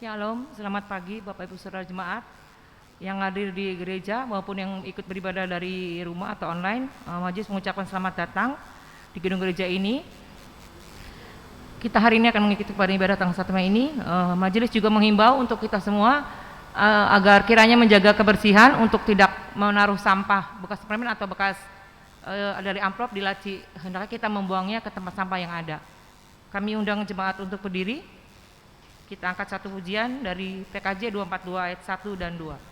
Shalom, selamat pagi Bapak Ibu Saudara Jemaat yang hadir di gereja maupun yang ikut beribadah dari rumah atau online. Majelis mengucapkan selamat datang di gedung gereja ini. Kita hari ini akan mengikuti ibadah tanggal 1 Mei ini. Majelis juga menghimbau untuk kita semua agar kiranya menjaga kebersihan untuk tidak menaruh sampah bekas permen atau bekas dari amplop di laci. Hendaknya kita membuangnya ke tempat sampah yang ada. Kami undang jemaat untuk berdiri. Kita angkat satu pujian dari PKJ 242 ayat 1 dan 2.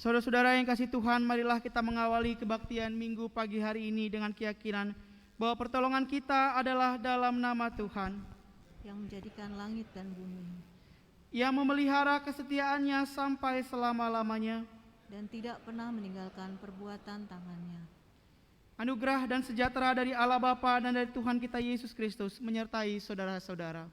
Saudara-saudara yang kasih Tuhan, marilah kita mengawali kebaktian minggu pagi hari ini dengan keyakinan bahwa pertolongan kita adalah dalam nama Tuhan yang menjadikan langit dan bumi, yang memelihara kesetiaannya sampai selama-lamanya dan tidak pernah meninggalkan perbuatan tangannya. Anugerah dan sejahtera dari Allah Bapa dan dari Tuhan kita Yesus Kristus menyertai saudara-saudara.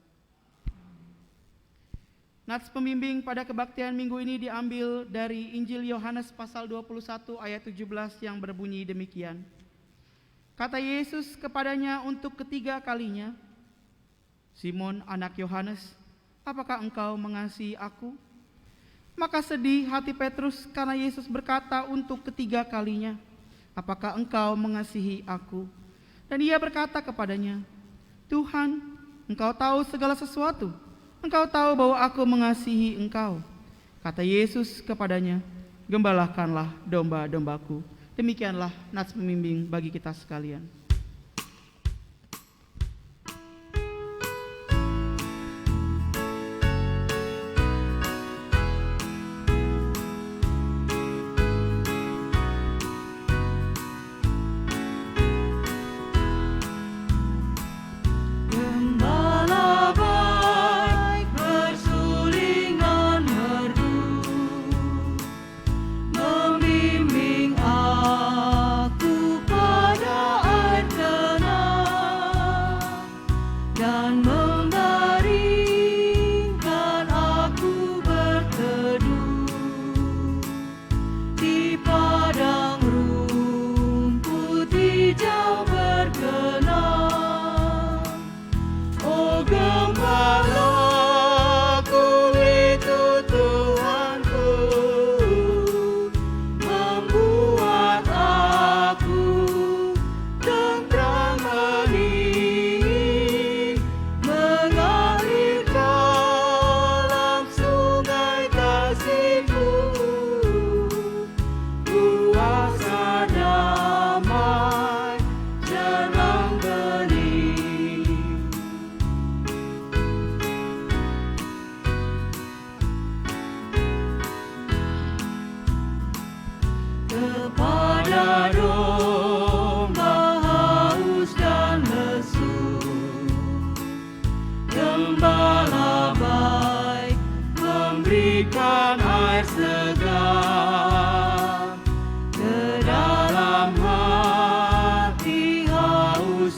Nats pembimbing pada kebaktian minggu ini diambil dari Injil Yohanes pasal 21 ayat 17 yang berbunyi demikian. Kata Yesus kepadanya untuk ketiga kalinya, "Simon anak Yohanes, apakah engkau mengasihi aku?" Maka sedih hati Petrus karena Yesus berkata untuk ketiga kalinya, "Apakah engkau mengasihi aku?" Dan ia berkata kepadanya, "Tuhan, engkau tahu segala sesuatu. Engkau tahu bahwa aku mengasihi engkau." Kata Yesus kepadanya, "Gembalakanlah domba-dombaku." Demikianlah nats pembimbing bagi kita sekalian. Membimbing aku pada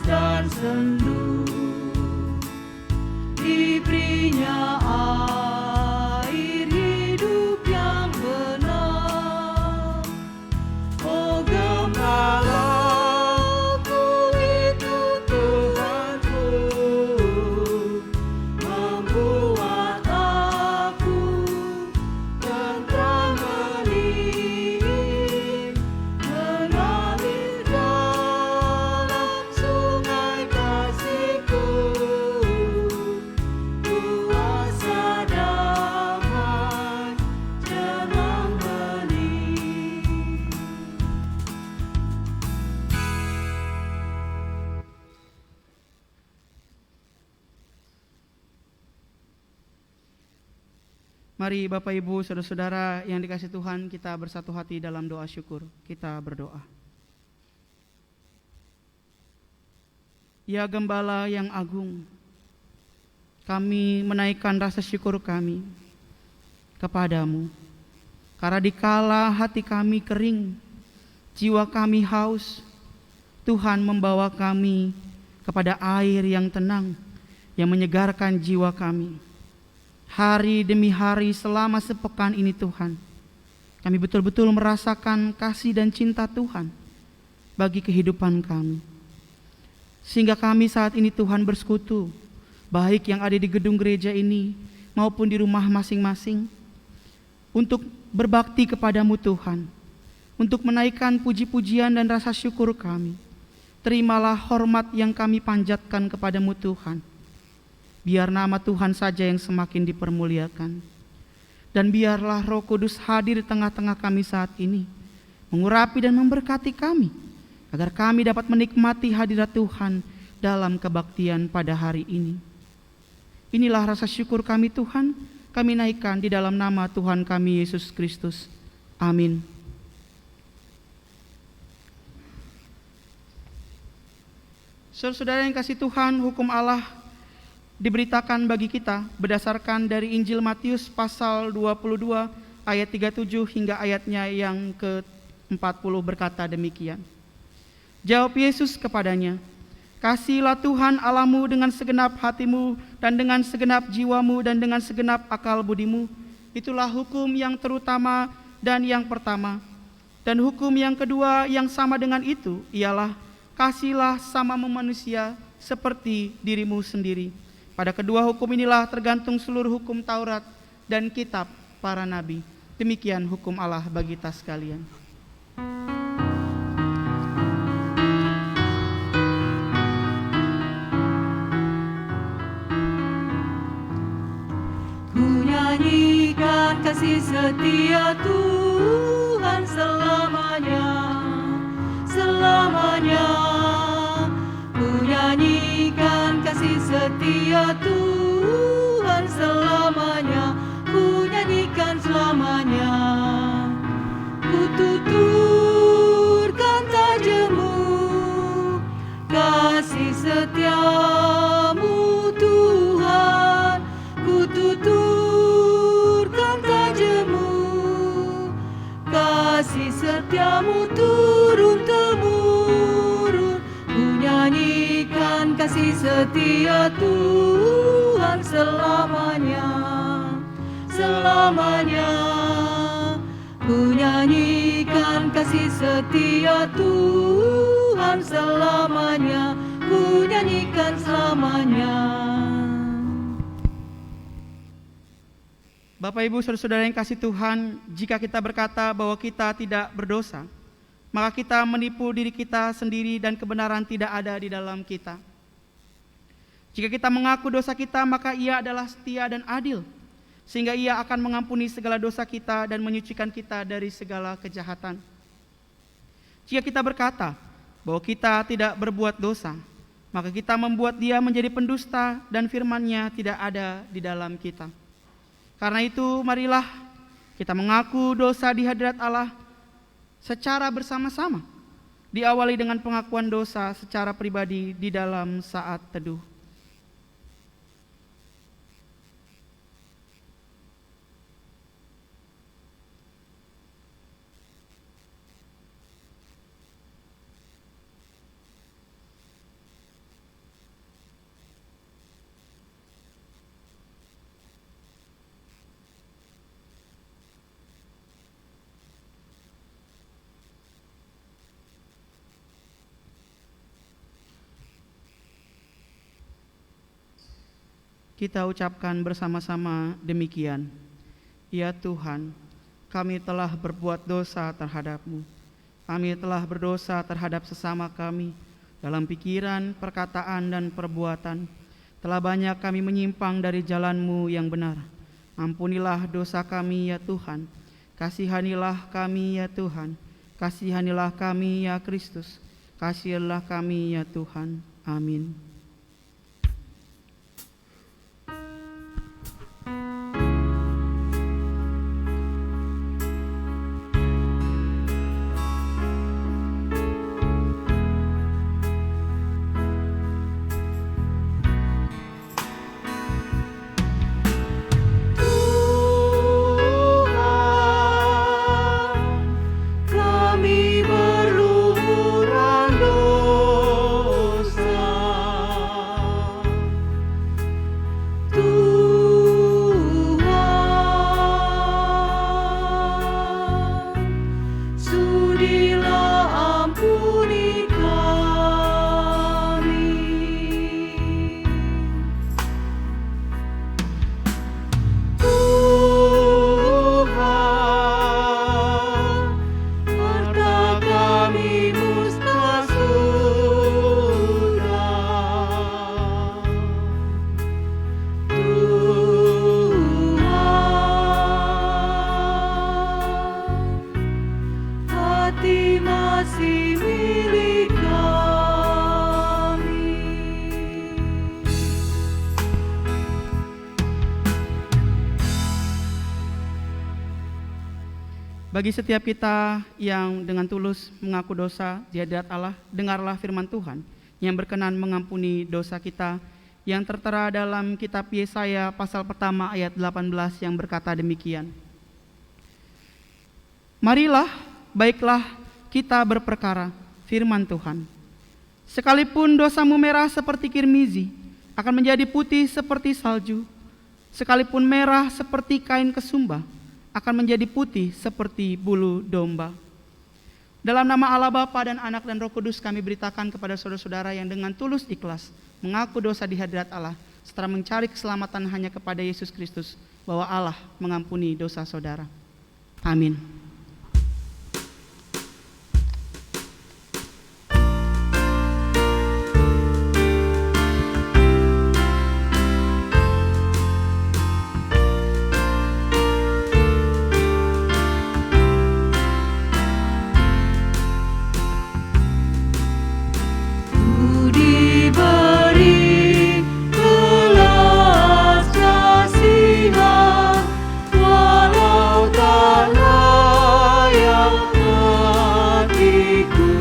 dan sendu, diberinya air hidup yang benar. Oh gembalaku itu Tuhanku, membuat aku tentram hening, mengalir dalam sungai kasih-Ku, kuasa damai jelang bening. Mari Bapak Ibu, Saudara-saudara yang dikasihi Tuhan, kita bersatu hati dalam doa syukur. Kita berdoa. Ya Gembala yang agung, kami menaikkan rasa syukur kami kepadamu. Karena dikala hati kami kering, jiwa kami haus, Tuhan membawa kami kepada air yang tenang, yang menyegarkan jiwa kami. Hari demi hari selama sepekan ini Tuhan, kami betul-betul merasakan kasih dan cinta Tuhan bagi kehidupan kami. Sehingga kami saat ini Tuhan bersekutu, baik yang ada di gedung gereja ini maupun di rumah masing-masing, untuk berbakti kepadamu Tuhan, untuk menaikkan puji-pujian dan rasa syukur kami. Terimalah hormat yang kami panjatkan kepadamu Tuhan. Biar nama Tuhan saja yang semakin dipermuliakan. Dan biarlah Roh Kudus hadir di tengah-tengah kami saat ini, mengurapi dan memberkati kami, agar kami dapat menikmati hadirat Tuhan dalam kebaktian pada hari ini. Inilah rasa syukur kami Tuhan, kami naikkan di dalam nama Tuhan kami Yesus Kristus. Amin. Saudara-saudara yang kasih Tuhan, hukum Allah diberitakan bagi kita berdasarkan dari Injil Matius pasal 22 ayat 37 hingga ayatnya yang ke-40 berkata demikian. Jawab Yesus kepadanya, "Kasihilah Tuhan Allahmu dengan segenap hatimu dan dengan segenap jiwamu dan dengan segenap akal budimu. Itulah hukum yang terutama dan yang pertama. Dan hukum yang kedua yang sama dengan itu ialah kasihilah samamu manusia seperti dirimu sendiri. Pada kedua hukum inilah tergantung seluruh hukum Taurat dan kitab para nabi." Demikian hukum Allah bagi kita sekalian. Ku nyanyikan kasih setia Tuhan selamanya, selamanya. Ku nyanyikan kasih setia Tuhan selamanya, ku nyanyikan selamanya. Ku tuturkan tajammu, kasih setiamu Tuhan. Ku tuturkan tajammu, kasih setiamu turun-temurun. Ku nyanyikan kasih setia Tuhan selamanya, selamanya. Ku nyanyikan kasih setia Tuhan selamanya, ku nyanyikan selamanya. Bapak Ibu Saudara-saudara yang kasih Tuhan, jika kita berkata bahwa kita tidak berdosa, maka kita menipu diri kita sendiri dan kebenaran tidak ada di dalam kita. Jika kita mengaku dosa kita, maka Ia adalah setia dan adil, sehingga Ia akan mengampuni segala dosa kita dan menyucikan kita dari segala kejahatan. Jika kita berkata bahwa kita tidak berbuat dosa, maka kita membuat Dia menjadi pendusta dan firman-Nya tidak ada di dalam kita. Karena itu, marilah kita mengaku dosa di hadirat Allah secara bersama-sama, diawali dengan pengakuan dosa secara pribadi di dalam saat teduh. kita ucapkan bersama-sama demikian. Ya Tuhan, kami telah berbuat dosa terhadap-Mu. Kami telah berdosa terhadap sesama kami dalam pikiran, perkataan, dan perbuatan. Telah banyak kami menyimpang dari jalan-Mu yang benar. Ampunilah dosa kami ya Tuhan. Kasihanilah kami ya Tuhan. Kasihanilah kami ya Kristus. Kasihilah kami ya Tuhan. Amin. Kami berlumuran dosa, Tuhan, sudilah ampuni kami. Tuhan, harta kami musnah sudah. Tuhan, hati masih milik kami. Bagi setiap kita yang dengan tulus mengaku dosa di hadirat Allah, dengarlah firman Tuhan yang berkenan mengampuni dosa kita yang tertera dalam kitab Yesaya pasal pertama ayat 18 yang berkata demikian. Marilah, baiklah kita berperkara, firman Tuhan. Sekalipun dosamu merah seperti kirmizi, akan menjadi putih seperti salju. Sekalipun merah seperti kain kesumba, akan menjadi putih seperti bulu domba. Dalam nama Allah Bapa dan Anak dan Roh Kudus kami beritakan kepada saudara-saudara yang dengan tulus ikhlas mengaku dosa di hadirat Allah, setelah mencari keselamatan hanya kepada Yesus Kristus, bahwa Allah mengampuni dosa saudara. Amin. Ku diberi belas kasihan, walau tak layak hatiku.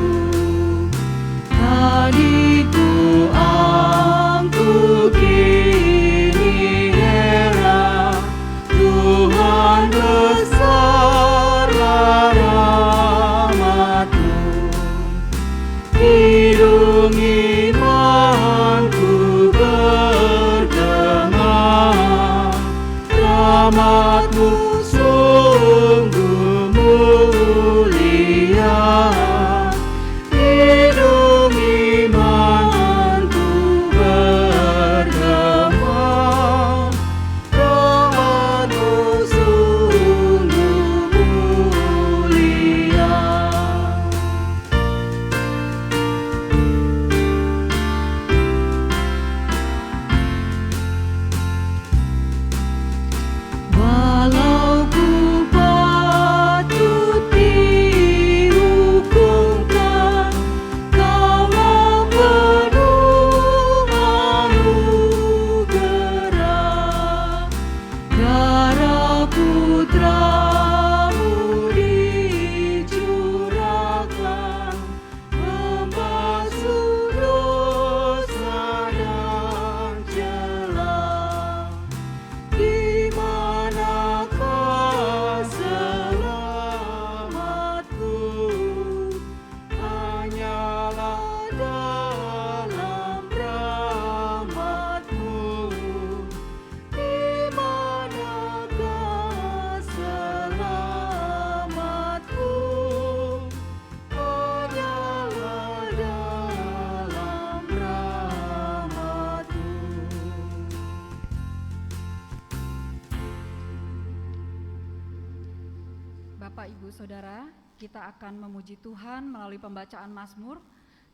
Hatiku angku kini heran, Tuhan besarlah rahmat-Mu. Hidung imanku bergema, rahmat-Mu sungguh mulia. Hidung imanku bergema, rahmat-Mu sungguh mulia. Walau Ibu Saudara, kita akan memuji Tuhan melalui pembacaan Mazmur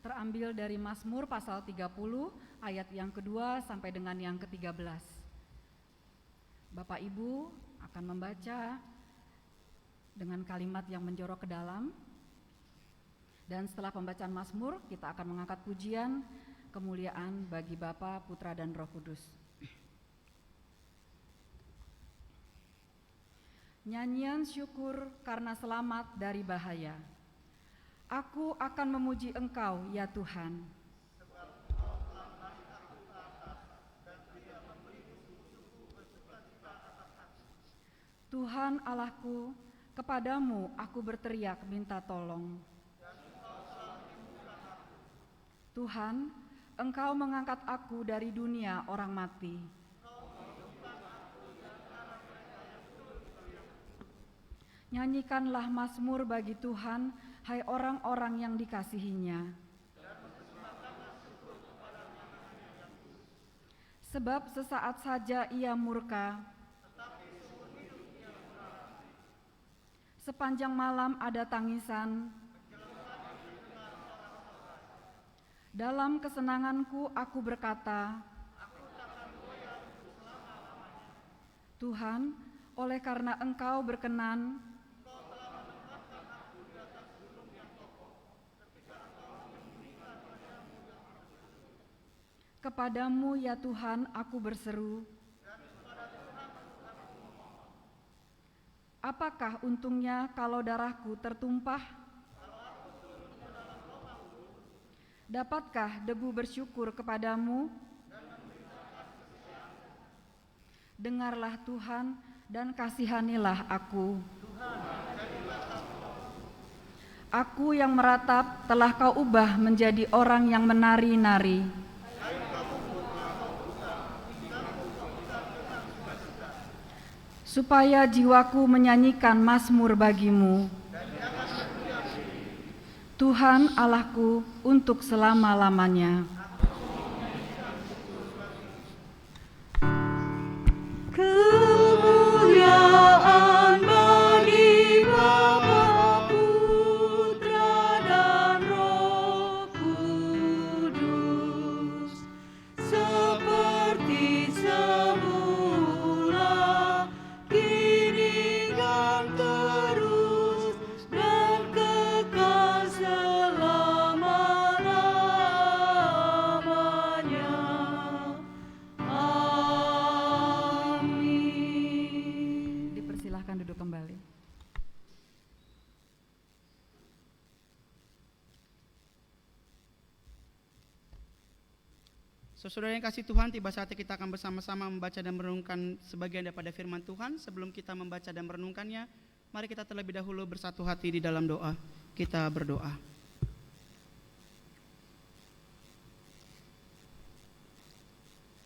terambil dari Mazmur pasal 30 ayat yang kedua sampai dengan yang ke-13. Bapak Ibu akan membaca dengan kalimat yang menjorok ke dalam, dan setelah pembacaan Mazmur kita akan mengangkat pujian kemuliaan bagi Bapa, Putra dan Roh Kudus. Nyanyian syukur karena selamat dari bahaya. Aku akan memuji Engkau, ya Tuhan. Tuhan Allahku, kepadamu aku berteriak minta tolong. Tuhan, Engkau mengangkat aku dari dunia orang mati. Nyanyikanlah mazmur bagi Tuhan, hai orang-orang yang dikasihinya. Sebab sesaat saja ia murka, sepanjang malam ada tangisan. Dalam kesenanganku aku berkata, Tuhan, oleh karena Engkau berkenan, kepadamu ya Tuhan aku berseru. Apakah untungnya kalau darahku tertumpah? Dapatkah debu bersyukur kepadamu? Dengarlah Tuhan dan kasihanilah aku. Aku yang meratap telah Kau ubah menjadi orang yang menari-nari. Supaya jiwaku menyanyikan mazmur bagimu, Tuhan Allahku, untuk selama-lamanya. Kemuliaan bagi Bapa, Putra dan Roh Kudus, seperti semula, kini dan terus, dan kekal selama-lamanya. Amin. Dipersilahkan duduk kembali. Saudara yang kasih Tuhan, tiba saatnya kita akan bersama-sama membaca dan merenungkan sebagian daripada firman Tuhan. Sebelum kita membaca dan merenungkannya, mari kita terlebih dahulu bersatu hati di dalam doa. Kita berdoa.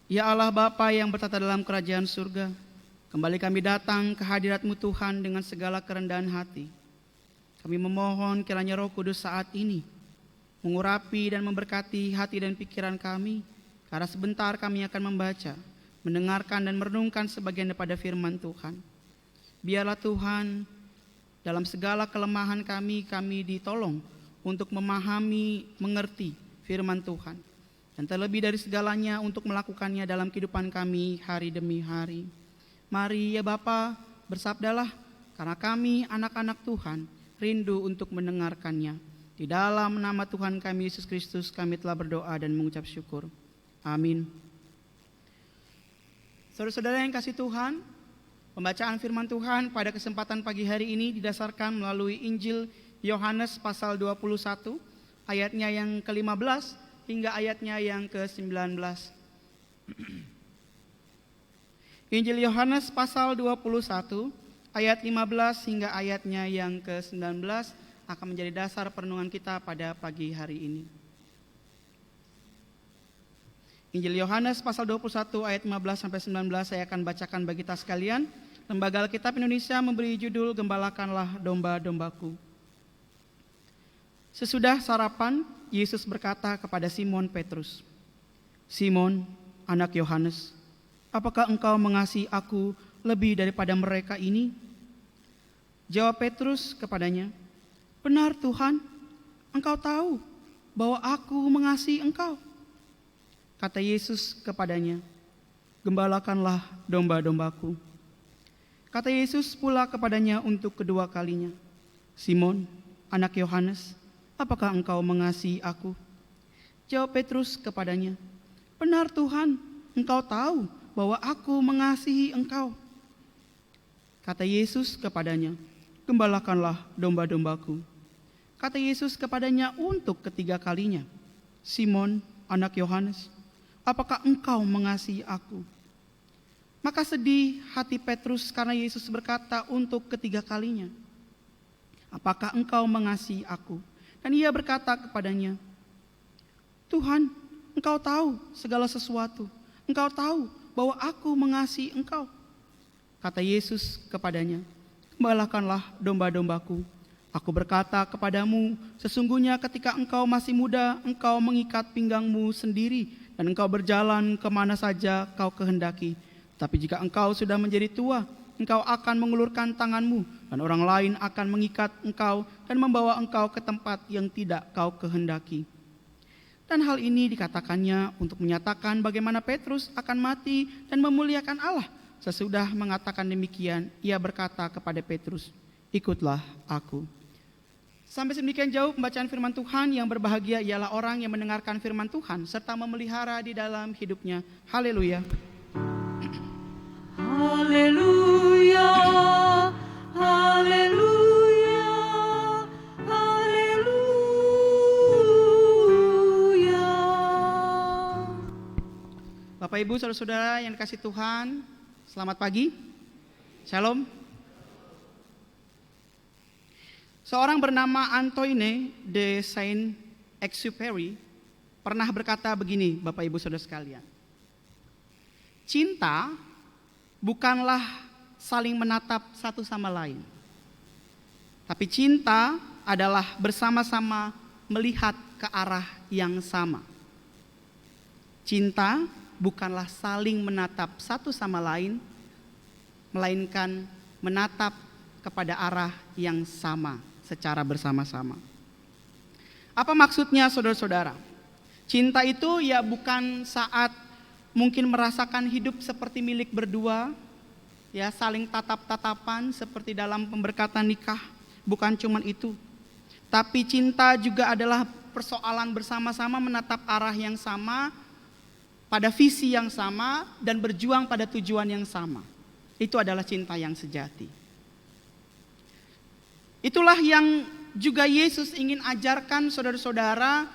Ya Allah Bapa yang bertata dalam kerajaan surga, kembali kami datang ke hadirat-Mu Tuhan dengan segala kerendahan hati. Kami memohon kiranya Roh Kudus saat ini mengurapi dan memberkati hati dan pikiran kami, karena sebentar kami akan membaca, mendengarkan dan merenungkan sebagian daripada firman Tuhan. Biarlah Tuhan, dalam segala kelemahan kami ditolong untuk memahami, mengerti firman Tuhan. Dan terlebih dari segalanya untuk melakukannya dalam kehidupan kami hari demi hari. Mari ya Bapa, bersabdalah, karena kami anak-anak Tuhan rindu untuk mendengarkannya. Di dalam nama Tuhan kami Yesus Kristus kami telah berdoa dan mengucap syukur. Amin. Saudara-saudara yang kasih Tuhan, pembacaan firman Tuhan pada kesempatan pagi hari ini didasarkan melalui Injil Yohanes pasal 21 ayatnya yang ke-15 hingga ayatnya yang ke-19. Injil Yohanes pasal 21 ayat 15 hingga ayatnya yang ke-19 akan menjadi dasar perenungan kita pada pagi hari ini. Injil Yohanes pasal 21 ayat 15 sampai 19 saya akan bacakan bagi kita sekalian. Lembaga Alkitab Indonesia memberi judul Gembalakanlah domba-dombaku. Sesudah sarapan, Yesus berkata kepada Simon Petrus, Simon, anak Yohanes, apakah engkau mengasihi aku lebih daripada mereka ini? Jawab Petrus kepadanya, "Benar Tuhan, Engkau tahu bahwa aku mengasihi Engkau." Kata Yesus kepadanya, "Gembalakanlah domba-dombaku." Kata Yesus pula kepadanya untuk kedua kalinya, "Simon, anak Yohanes, apakah engkau mengasihi aku?" Jawab Petrus kepadanya, "Benar Tuhan, Engkau tahu bahwa aku mengasihi Engkau." Kata Yesus kepadanya, "Gembalakanlah domba-dombaku." Kata Yesus kepadanya untuk ketiga kalinya, "Simon, anak Yohanes, apakah engkau mengasihi aku?" Maka sedih hati Petrus karena Yesus berkata untuk ketiga kalinya, "Apakah engkau mengasihi aku?" Dan ia berkata kepadanya, "Tuhan, Engkau tahu segala sesuatu. Engkau tahu bahwa aku mengasihi Engkau." Kata Yesus kepadanya, "Gembalakanlah domba-dombaku. Aku berkata kepadamu, sesungguhnya ketika engkau masih muda, engkau mengikat pinggangmu sendiri, dan engkau berjalan kemana saja kau kehendaki. Tapi jika engkau sudah menjadi tua, engkau akan mengulurkan tanganmu, dan orang lain akan mengikat engkau dan membawa engkau ke tempat yang tidak kau kehendaki." Dan hal ini dikatakannya untuk menyatakan bagaimana Petrus akan mati dan memuliakan Allah. Sesudah mengatakan demikian, ia berkata kepada Petrus, "Ikutlah aku." Sampai sedemikian jauh pembacaan firman Tuhan. Yang berbahagia ialah orang yang mendengarkan firman Tuhan serta memelihara di dalam hidupnya. Haleluya. Haleluya, haleluya, haleluya. Bapak Ibu saudara-saudara yang dikasihi Tuhan, selamat pagi. Shalom. Seorang bernama Antoine de Saint-Exupéry pernah berkata begini, Bapak Ibu saudara sekalian. Cinta bukanlah saling menatap satu sama lain, tapi cinta adalah bersama-sama melihat ke arah yang sama. Cinta bukanlah saling menatap satu sama lain, melainkan menatap kepada arah yang sama secara bersama-sama. Apa maksudnya saudara-saudara? Cinta itu ya bukan saat mungkin merasakan hidup seperti milik berdua, ya saling tatap-tatapan seperti dalam pemberkatan nikah, bukan cuma itu. Tapi cinta juga adalah persoalan bersama-sama menatap arah yang sama, pada visi yang sama, dan berjuang pada tujuan yang sama. Itu adalah cinta yang sejati. Itulah yang juga Yesus ingin ajarkan saudara-saudara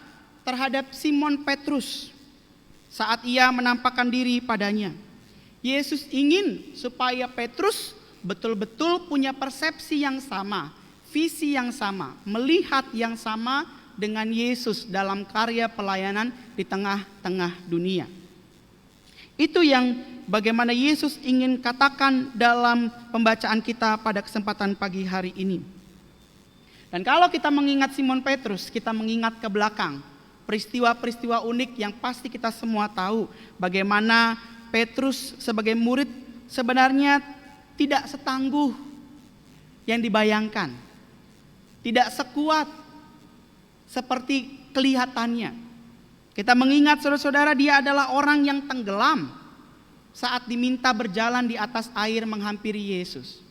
terhadap Simon Petrus saat ia menampakkan diri padanya. Yesus ingin supaya Petrus betul-betul punya persepsi yang sama, visi yang sama, melihat yang sama dengan Yesus dalam karya pelayanan di tengah-tengah dunia. Itu yang bagaimana Yesus ingin katakan dalam pembacaan kita pada kesempatan pagi hari ini. Dan kalau kita mengingat Simon Petrus, kita mengingat ke belakang peristiwa-peristiwa unik yang pasti kita semua tahu. Bagaimana Petrus sebagai murid sebenarnya tidak setangguh yang dibayangkan, tidak sekuat seperti kelihatannya. Kita mengingat saudara-saudara, dia adalah orang yang tenggelam saat diminta berjalan di atas air menghampiri Yesus.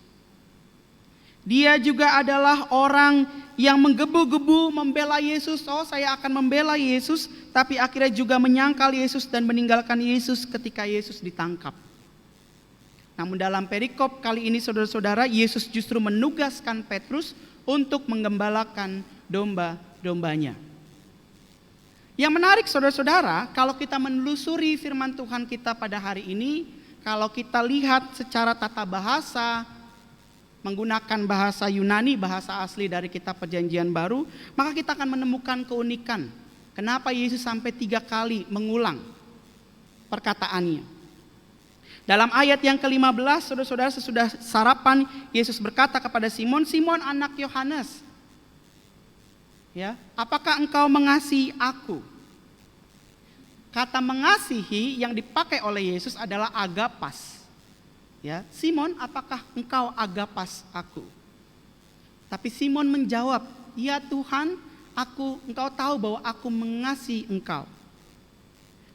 Dia juga adalah orang yang menggebu-gebu membela Yesus. Oh, saya akan membela Yesus, tapi akhirnya juga menyangkal Yesus dan meninggalkan Yesus ketika Yesus ditangkap. Namun dalam perikop kali ini saudara-saudara, Yesus justru menugaskan Petrus untuk menggembalakan domba-dombanya. Yang menarik saudara-saudara, kalau kita menelusuri firman Tuhan kita pada hari ini, kalau kita lihat secara tata bahasa, menggunakan bahasa Yunani, bahasa asli dari kitab Perjanjian Baru, maka kita akan menemukan keunikan. Kenapa Yesus sampai 3 kali mengulang perkataannya. Dalam ayat yang ke-15, saudara-saudara, sesudah sarapan, Yesus berkata kepada Simon, "Simon anak Yohanes, ya, apakah engkau mengasihi aku?" Kata mengasihi yang dipakai oleh Yesus adalah agapas. Ya, Simon, apakah engkau agapas aku? Tapi Simon menjawab, "Ya Tuhan, engkau tahu bahwa aku mengasihi engkau."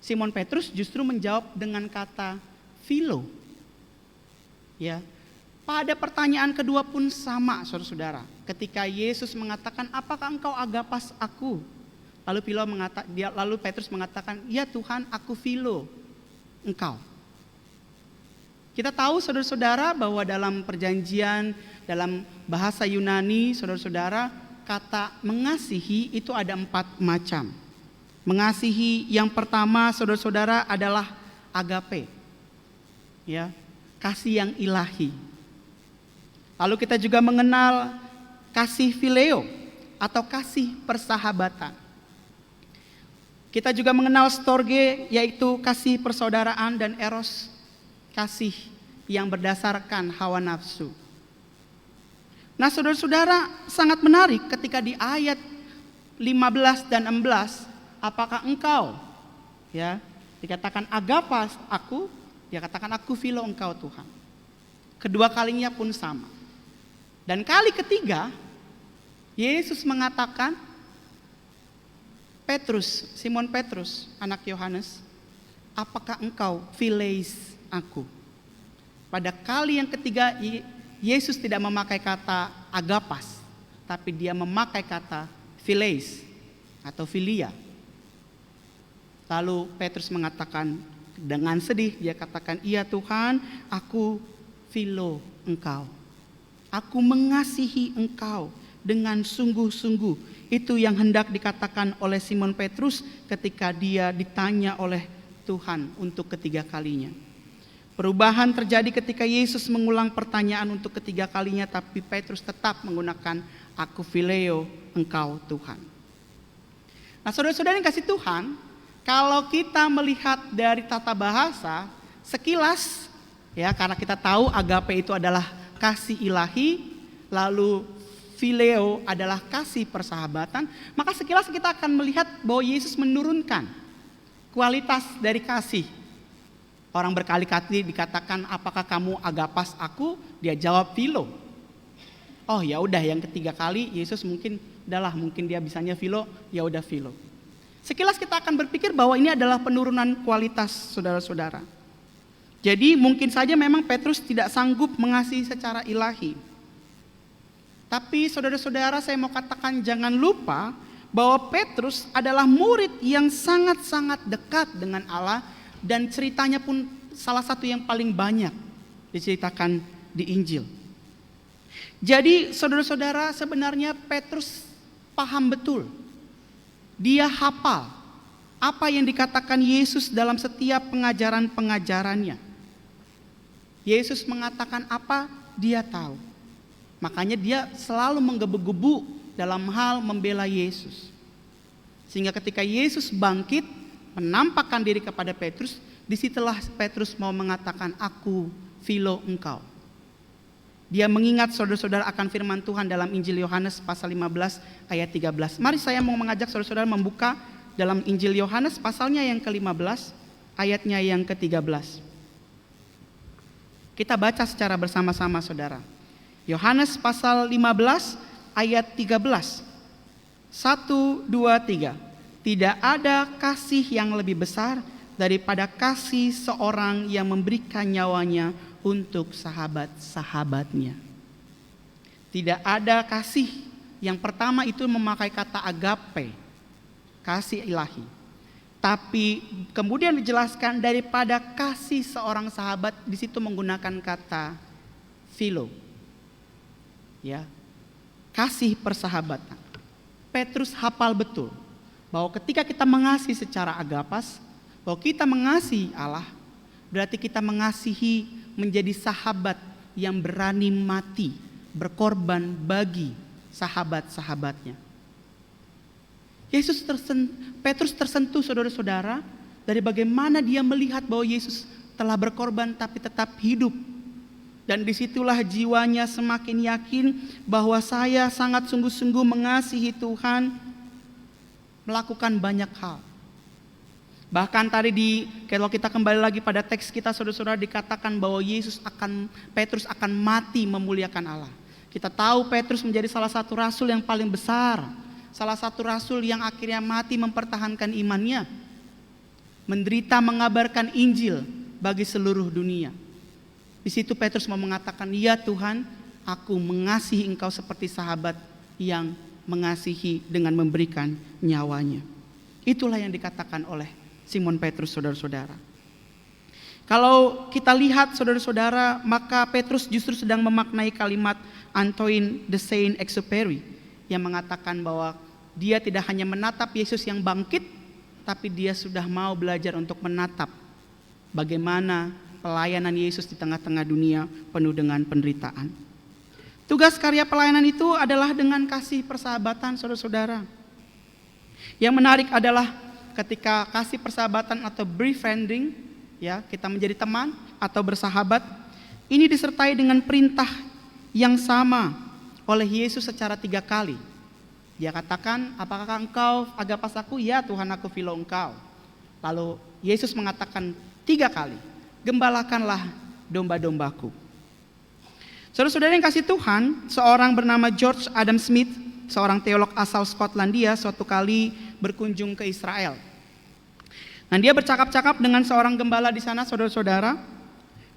Simon Petrus justru menjawab dengan kata philo. Ya. Pada pertanyaan kedua pun sama, saudara-saudara. Ketika Yesus mengatakan, "Apakah engkau agapas aku?" Lalu Petrus mengatakan, "Ya Tuhan, aku philo engkau." Kita tahu, saudara-saudara, bahwa dalam perjanjian, dalam bahasa Yunani, saudara-saudara, kata mengasihi itu ada 4 macam. Mengasihi yang pertama, saudara-saudara, adalah agape. Ya, kasih yang ilahi. Lalu kita juga mengenal kasih phileo atau kasih persahabatan. Kita juga mengenal storge, yaitu kasih persaudaraan, dan eros, kasih yang berdasarkan hawa nafsu. Nah, saudara-saudara, sangat menarik ketika di ayat 15 dan 16, apakah engkau, ya, dikatakan agapas aku, dia katakan aku philo engkau Tuhan. Kedua kalinya pun sama. Dan kali ketiga, Yesus mengatakan, Petrus, Simon Petrus, anak Yohanes, apakah engkau phileis aku? Pada kali yang ketiga, Yesus tidak memakai kata agapas, tapi dia memakai kata phileis atau philia. Lalu Petrus mengatakan dengan sedih, dia katakan, "Iya Tuhan, aku philo engkau. Aku mengasihi engkau dengan sungguh-sungguh." Itu yang hendak dikatakan oleh Simon Petrus ketika dia ditanya oleh Tuhan untuk ketiga kalinya. Perubahan terjadi ketika Yesus mengulang pertanyaan untuk ketiga kalinya, tapi Petrus tetap menggunakan aku phileo engkau Tuhan. Nah, saudara-saudara yang kasih Tuhan, kalau kita melihat dari tata bahasa sekilas, ya, karena kita tahu agape itu adalah kasih ilahi, lalu phileo adalah kasih persahabatan, maka sekilas kita akan melihat bahwa Yesus menurunkan kualitas dari kasih. Orang berkali-kali dikatakan, "Apakah kamu agapas aku?" Dia jawab philo. Oh ya udah, yang ketiga kali Yesus mungkin dia bisanya philo, ya udah philo. Sekilas kita akan berpikir bahwa ini adalah penurunan kualitas, saudara-saudara. Jadi mungkin saja memang Petrus tidak sanggup mengasihi secara ilahi. Tapi saudara-saudara, saya mau katakan jangan lupa bahwa Petrus adalah murid yang sangat-sangat dekat dengan Allah, dan ceritanya pun salah satu yang paling banyak diceritakan di Injil. Jadi saudara-saudara, sebenarnya Petrus paham betul. Dia hafal apa yang dikatakan Yesus dalam setiap pengajaran-pengajarannya. Yesus mengatakan apa, dia tahu. Makanya dia selalu menggebu-gebu dalam hal membela Yesus. Sehingga ketika Yesus bangkit, menampakkan diri kepada Petrus, disitulah Petrus mau mengatakan, aku philo engkau. Dia mengingat saudara-saudara akan firman Tuhan dalam Injil Yohanes pasal 15 ayat 13. Mari saya mau mengajak saudara-saudara membuka dalam Injil Yohanes pasalnya yang ke-15 ayatnya yang ke-13. Kita baca secara bersama-sama, saudara. Yohanes pasal 15 ayat 13. 1, 2, 3. Tidak ada kasih yang lebih besar daripada kasih seorang yang memberikan nyawanya untuk sahabat-sahabatnya. Tidak ada kasih. Yang pertama itu memakai kata agape, kasih ilahi. Tapi kemudian dijelaskan daripada kasih seorang sahabat, di situ menggunakan kata philo. Ya. Kasih persahabatan. Petrus hafal betul bahwa ketika kita mengasihi secara agapas, bahwa kita mengasihi Allah, berarti kita mengasihi menjadi sahabat yang berani mati, berkorban bagi sahabat-sahabatnya. Petrus tersentuh, saudara-saudara, dari bagaimana dia melihat bahwa Yesus telah berkorban tapi tetap hidup. Dan disitulah jiwanya semakin yakin bahwa saya sangat sungguh-sungguh mengasihi Tuhan, melakukan banyak hal. Bahkan tadi kalau kita kembali lagi pada teks kita, saudara-saudara, dikatakan bahwa Petrus akan mati memuliakan Allah. Kita tahu Petrus menjadi salah satu rasul yang paling besar, salah satu rasul yang akhirnya mati mempertahankan imannya, menderita mengabarkan Injil bagi seluruh dunia. Di situ Petrus mau mengatakan, "Ya Tuhan, aku mengasihi Engkau seperti sahabat yang mengasihi dengan memberikan nyawanya." Itulah yang dikatakan oleh Simon Petrus, saudara-saudara. Kalau kita lihat saudara-saudara, maka Petrus justru sedang memaknai kalimat Antoine de Saint-Exupéry yang mengatakan bahwa dia tidak hanya menatap Yesus yang bangkit, tapi dia sudah mau belajar untuk menatap bagaimana pelayanan Yesus di tengah-tengah dunia penuh dengan penderitaan. Tugas karya pelayanan itu adalah dengan kasih persahabatan, saudara-saudara. Yang menarik adalah ketika kasih persahabatan atau befriending, ya, kita menjadi teman atau bersahabat, ini disertai dengan perintah yang sama oleh Yesus secara 3 kali. Dia katakan, "Apakah engkau agapas aku?" "Ya Tuhan, aku philo engkau." Lalu Yesus mengatakan 3 kali, "Gembalakanlah domba-dombaku." Saudara-saudara yang kasih Tuhan, seorang bernama George Adam Smith, seorang teolog asal Skotlandia, suatu kali berkunjung ke Israel. Nah, dia bercakap-cakap dengan seorang gembala di sana, saudara-saudara.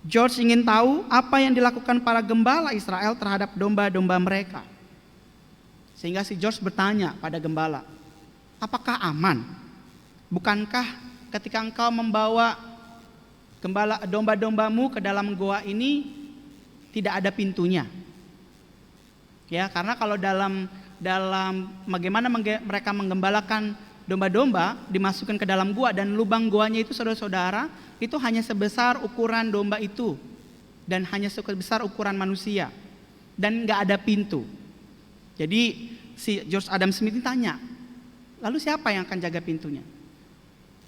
George ingin tahu apa yang dilakukan para gembala Israel terhadap domba-domba mereka. Sehingga si George bertanya pada gembala, "Apakah aman? Bukankah ketika engkau membawa domba-dombamu ke dalam goa ini tidak ada pintunya?" Ya, karena kalau dalam bagaimana mereka menggembalakan domba-domba, dimasukkan ke dalam gua, dan lubang guanya itu, saudara-saudara, itu hanya sebesar ukuran domba itu dan hanya sebesar ukuran manusia dan nggak ada pintu. Jadi si George Adam Smith ini tanya, "Lalu siapa yang akan jaga pintunya?"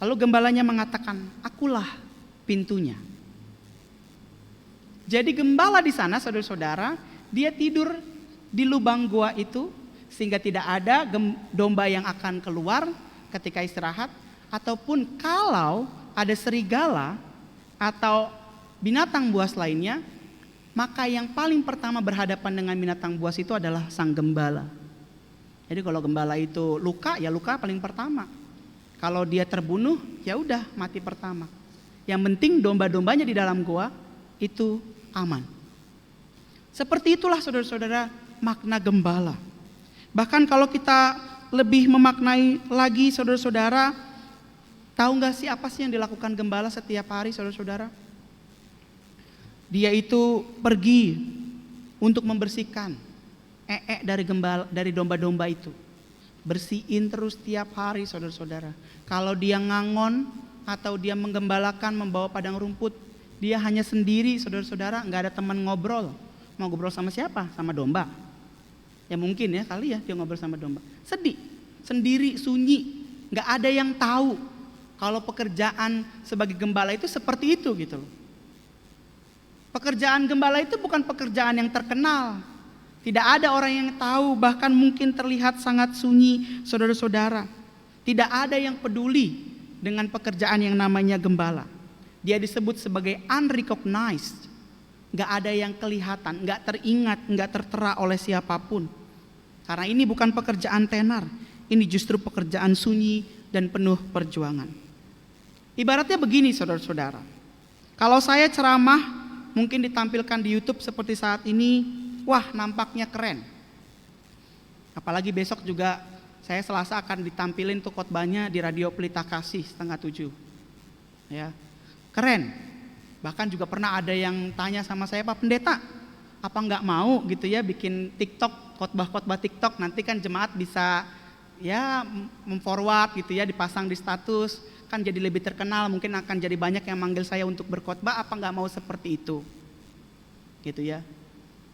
Lalu gembalanya mengatakan, "Akulah pintunya." Jadi gembala di sana, saudara-saudara, dia tidur di lubang gua itu sehingga tidak ada domba yang akan keluar ketika istirahat, ataupun kalau ada serigala atau binatang buas lainnya, maka yang paling pertama berhadapan dengan binatang buas itu adalah sang gembala. Jadi kalau gembala itu luka, ya luka paling pertama. Kalau dia terbunuh, ya udah mati pertama. Yang penting domba-dombanya di dalam gua itu aman. Seperti itulah saudara-saudara makna gembala. Bahkan kalau kita lebih memaknai lagi, saudara-saudara, tahu gak sih apa sih yang dilakukan gembala setiap hari, saudara-saudara? Dia itu pergi untuk membersihkan dari domba-domba itu. Bersihin terus tiap hari, saudara-saudara. Kalau dia ngangon atau dia menggembalakan membawa padang rumput, dia hanya sendiri, saudara-saudara, gak ada teman ngobrol. Mau ngobrol sama siapa? Sama domba. Ya mungkin ya, kali ya dia ngobrol sama domba. Sedih, sendiri, sunyi, gak ada yang tahu kalau pekerjaan sebagai gembala itu seperti itu gitu loh. Pekerjaan gembala itu bukan pekerjaan yang terkenal. Tidak ada orang yang tahu, bahkan mungkin terlihat sangat sunyi, saudara-saudara. Tidak ada yang peduli dengan pekerjaan yang namanya gembala. Dia disebut sebagai unrecognized. Gak ada yang kelihatan, gak teringat, gak tertera oleh siapapun. Karena ini bukan pekerjaan tenar, ini justru pekerjaan sunyi dan penuh perjuangan. Ibaratnya begini, saudara-saudara. Kalau saya ceramah, mungkin ditampilkan di YouTube seperti saat ini, wah nampaknya keren. Apalagi besok juga saya Selasa akan ditampilin tuh khotbahnya di Radio Pelita Kasih 6:30. Ya, keren. Bahkan juga pernah ada yang tanya sama saya, "Pak Pendeta, apa nggak mau gitu ya bikin TikTok, khotbah-khotbah TikTok, nanti kan jemaat bisa ya memforward gitu ya, dipasang di status, kan jadi lebih terkenal, mungkin akan jadi banyak yang manggil saya untuk berkhotbah, apa nggak mau seperti itu?" Gitu ya.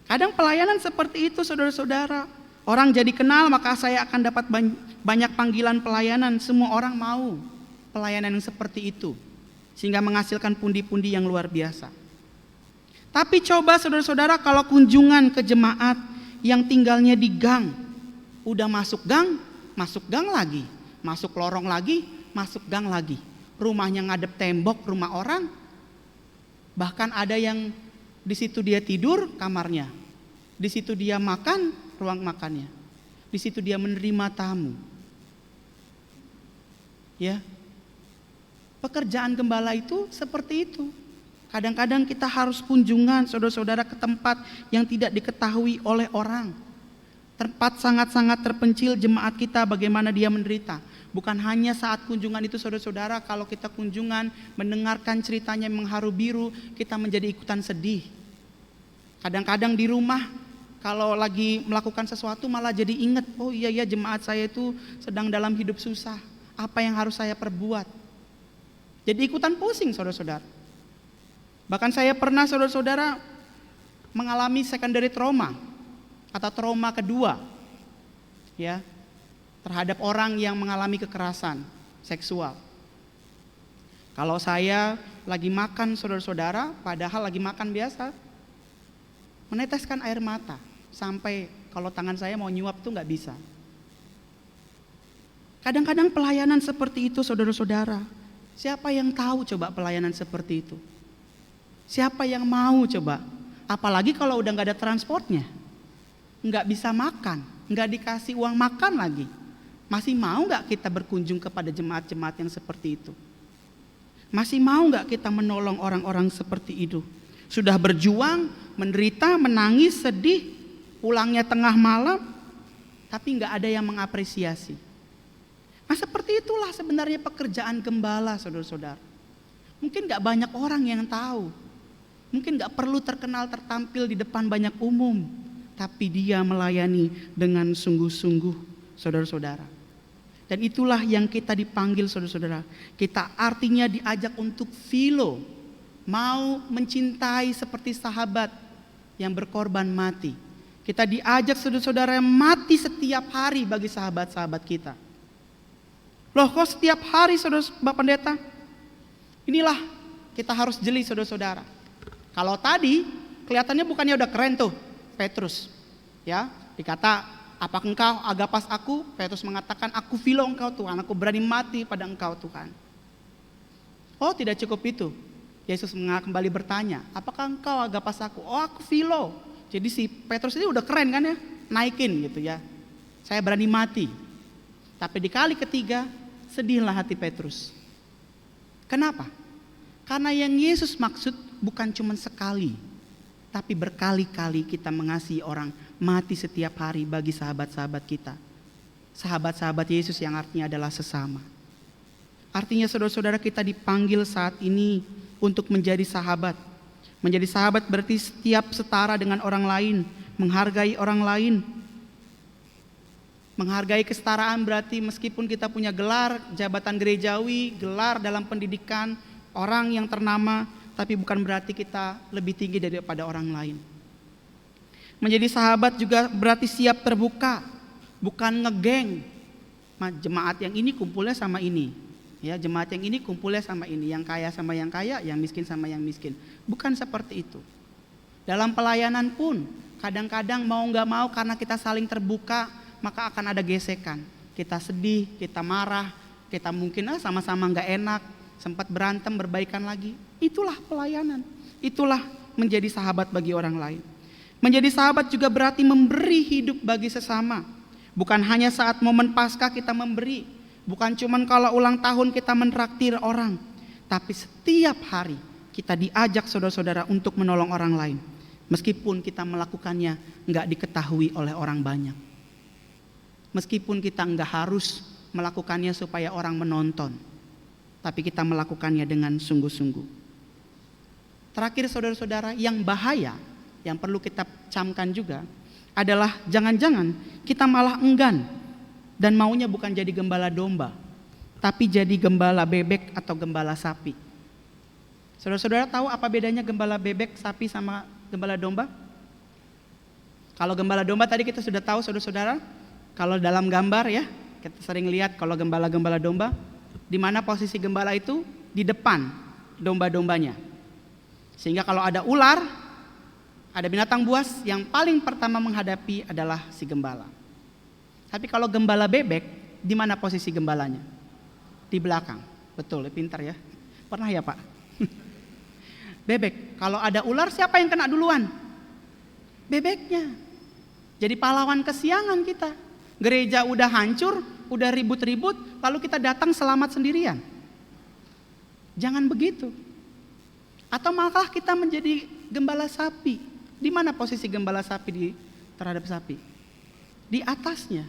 Kadang pelayanan seperti itu, saudara-saudara. Orang jadi kenal, maka saya akan dapat banyak panggilan pelayanan. Semua orang mau pelayanan yang seperti itu, sehingga menghasilkan pundi-pundi yang luar biasa. Tapi coba saudara-saudara, kalau kunjungan ke jemaat yang tinggalnya di gang, udah masuk gang lagi, masuk lorong lagi, masuk gang lagi, rumahnya ngadep tembok rumah orang, bahkan ada yang di situ dia tidur kamarnya Di situ dia makan, ruang makannya. Di situ dia menerima tamu. Ya. Pekerjaan gembala itu seperti itu. Kadang-kadang kita harus kunjungan saudara-saudara ke tempat yang tidak diketahui oleh orang. Tempat sangat-sangat terpencil jemaat kita, bagaimana dia menderita. Bukan hanya saat kunjungan itu saudara-saudara, kalau kita kunjungan mendengarkan ceritanya yang mengharu biru, kita menjadi ikutan sedih. Kadang-kadang di rumah kalau lagi melakukan sesuatu malah jadi ingat, oh iya ya jemaat saya itu sedang dalam hidup susah. Apa yang harus saya perbuat? Jadi ikutan pusing saudara-saudara. Bahkan saya pernah saudara-saudara mengalami secondary trauma atau trauma kedua, ya, terhadap orang yang mengalami kekerasan seksual. Kalau saya lagi makan saudara-saudara, padahal lagi makan biasa, meneteskan air mata sampai kalau tangan saya mau nyuap tuh nggak bisa. Kadang-kadang pelayanan seperti itu saudara-saudara. Siapa yang tahu coba pelayanan seperti itu? Siapa yang mau coba? Apalagi kalau udah nggak ada transportnya, nggak bisa makan, nggak dikasih uang makan lagi. Masih mau nggak kita berkunjung kepada jemaat-jemaat yang seperti itu? Masih mau nggak kita menolong orang-orang seperti itu? Sudah berjuang, menderita, menangis, sedih, pulangnya tengah malam, tapi nggak ada yang mengapresiasi. Nah seperti itulah sebenarnya pekerjaan gembala saudara-saudara. Mungkin nggak banyak orang yang tahu. Mungkin nggak perlu terkenal tertampil di depan banyak umum, tapi dia melayani dengan sungguh-sungguh saudara-saudara. Dan itulah yang kita dipanggil saudara-saudara. Kita artinya diajak untuk philo, mau mencintai seperti sahabat yang berkorban mati. Kita diajak saudara-saudara yang mati setiap hari bagi sahabat-sahabat kita. Loh kok setiap hari saudara Bapak Pendeta? Inilah kita harus jeli saudara-saudara. Kalau tadi kelihatannya bukannya udah keren tuh Petrus, ya dikata apakah engkau agapas aku? Petrus mengatakan aku philo engkau Tuhan, aku berani mati pada engkau Tuhan. Oh tidak cukup itu, Yesus kembali bertanya, apakah engkau agapas aku? Oh aku philo. Jadi si Petrus ini udah keren kan ya, naikin gitu ya. Saya berani mati. Tapi di kali ketiga sedihlah hati Petrus. Kenapa? Karena yang Yesus maksud bukan cuma sekali, tapi berkali-kali kita mengasihi orang, mati setiap hari bagi sahabat-sahabat kita. Sahabat-sahabat Yesus yang artinya adalah sesama. Artinya saudara-saudara kita dipanggil saat ini untuk menjadi sahabat. Menjadi sahabat berarti setiap setara dengan orang lain, menghargai orang lain. Menghargai kesetaraan berarti meskipun kita punya gelar, jabatan gerejawi, gelar dalam pendidikan, orang yang ternama, tapi bukan berarti kita lebih tinggi daripada orang lain. Menjadi sahabat juga berarti siap terbuka, bukan ngegeng. Jemaat yang ini kumpulnya sama ini, ya jemaat yang ini kumpulnya sama ini, yang kaya sama yang kaya, yang miskin sama yang miskin. Bukan seperti itu. Dalam pelayanan pun kadang-kadang mau nggak mau karena kita saling terbuka, maka akan ada gesekan. Kita sedih, kita marah, kita mungkin sama-sama nggak enak, sempat berantem, berbaikan lagi. Itulah pelayanan. Itulah menjadi sahabat bagi orang lain. Menjadi sahabat juga berarti memberi hidup bagi sesama. Bukan hanya saat momen Paskah kita memberi, bukan cuman kalau ulang tahun kita mentraktir orang, tapi setiap hari kita diajak saudara-saudara untuk menolong orang lain. Meskipun kita melakukannya nggak diketahui oleh orang banyak. Meskipun kita nggak harus melakukannya supaya orang menonton, tapi kita melakukannya dengan sungguh-sungguh. Terakhir saudara-saudara, yang bahaya, yang perlu kita camkan juga adalah jangan-jangan kita malah enggan dan maunya bukan jadi gembala domba, tapi jadi gembala bebek atau gembala sapi. Saudara-saudara tahu apa bedanya gembala bebek, sapi sama gembala domba? Kalau gembala domba tadi kita sudah tahu saudara-saudara, kalau dalam gambar ya, kita sering lihat kalau gembala-gembala domba, di mana posisi gembala itu di depan domba-dombanya. Sehingga kalau ada ular, ada binatang buas, yang paling pertama menghadapi adalah si gembala. Tapi kalau gembala bebek, di mana posisi gembalanya? Di belakang. Betul, pintar ya. Pernah ya Pak? Bebek, kalau ada ular siapa yang kena duluan? Bebeknya. Jadi pahlawan kesiangan kita. Gereja udah hancur, udah ribut-ribut, lalu kita datang selamat sendirian. Jangan begitu. Atau malah kita menjadi gembala sapi. Di mana posisi gembala sapi terhadap sapi? Di atasnya.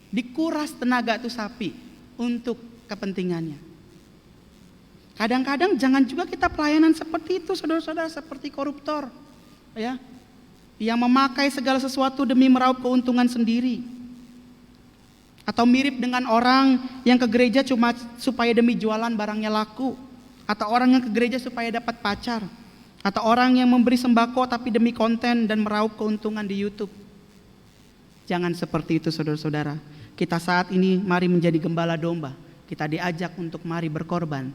Dikuras tenaga tuh sapi untuk kepentingannya. Kadang-kadang jangan juga kita pelayanan seperti itu, saudara-saudara, seperti koruptor, ya, yang memakai segala sesuatu demi meraup keuntungan sendiri. Atau mirip dengan orang yang ke gereja cuma supaya demi jualan barangnya laku. Atau orang yang ke gereja supaya dapat pacar. Atau orang yang memberi sembako tapi demi konten dan meraup keuntungan di YouTube. Jangan seperti itu, saudara-saudara. Kita saat ini mari menjadi gembala domba. Kita diajak untuk mari berkorban.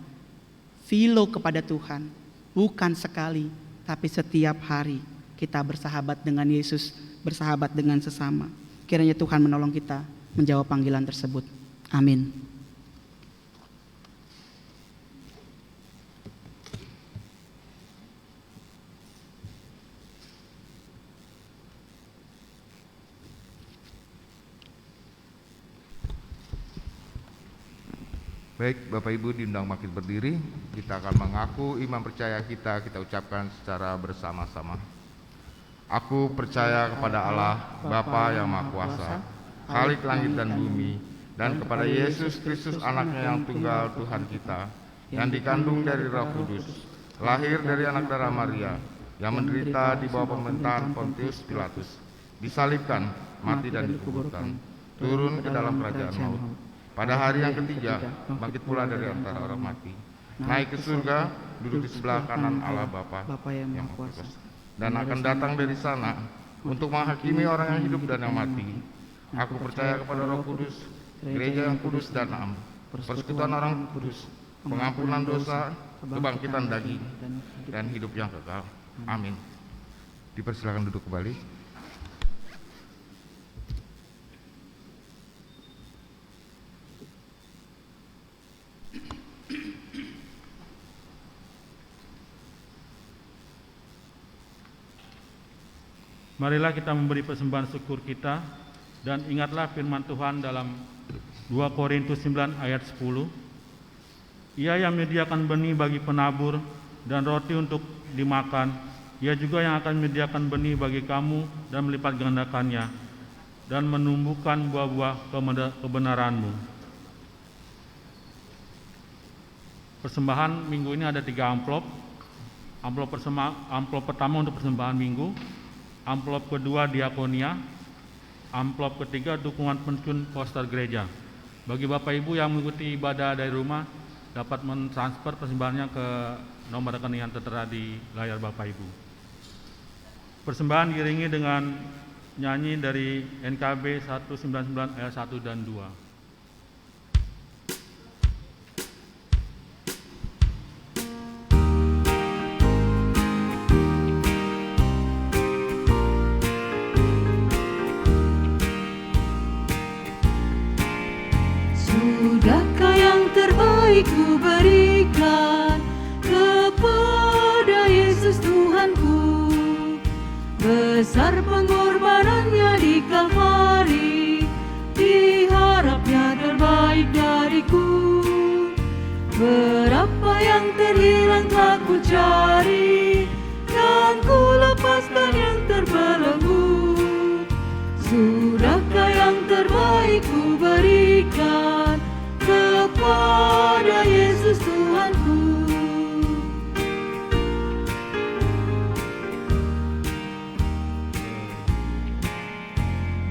Filo kepada Tuhan. Bukan sekali, tapi setiap hari kita bersahabat dengan Yesus, bersahabat dengan sesama. Kiranya Tuhan menolong kita menjawab panggilan tersebut. Amin. Baik, Bapak Ibu diundang makin berdiri. Kita akan mengaku iman percaya kita ucapkan secara bersama-sama. Aku percaya kepada Allah, Bapa yang Maha Kuasa, Khalik langit dan bumi, dan kepada Yesus Kristus anaknya yang tunggal Tuhan kita, yang dikandung dari Roh Kudus, lahir dari anak darah Maria, yang menderita di bawah pemerintahan Pontius Pilatus, disalibkan, mati dan dikuburkan, turun ke dalam kerajaan maut. Pada hari yang ketiga, bangkit pula dari antara orang mati, naik ke surga, duduk di sebelah kanan Allah Bapa yang Maha Kuasa, dan akan datang dari sana untuk menghakimi orang yang hidup dan yang mati. Aku percaya kepada Roh Kudus, gereja yang kudus dan am, persekutuan orang kudus, pengampunan dosa, kebangkitan daging, dan hidup yang kekal. Amin. Dipersilakan duduk kembali. Marilah kita memberi persembahan syukur kita dan ingatlah firman Tuhan dalam 2 Korintus 9 ayat 10. Ia yang menyediakan benih bagi penabur dan roti untuk dimakan, Ia juga yang akan menyediakan benih bagi kamu dan melipat gandakannya dan menumbuhkan buah-buah kebenaranmu. Persembahan minggu ini ada 3 amplop. Amplop pertama untuk persembahan minggu, amplop kedua diakonia, amplop ketiga dukungan pensiun poster gereja. Bagi Bapak Ibu yang mengikuti ibadah dari rumah dapat mentransfer persembahannya ke nomor rekening yang tertera di layar Bapak Ibu. Persembahan diiringi dengan nyanyi dari NKB 199 ayat 1 dan 2. Sudahkah yang terbaik ku berikan kepada Yesus Tuhanku? Besar pengorbanannya di Kalvari, diharapnya terbaik dariku. Berapa yang terhilang telah ku cari, dan ku lepaskan yang terbelenggu. Sudahkah yang terbaik ku berikan kepada Yesus Tuhanku?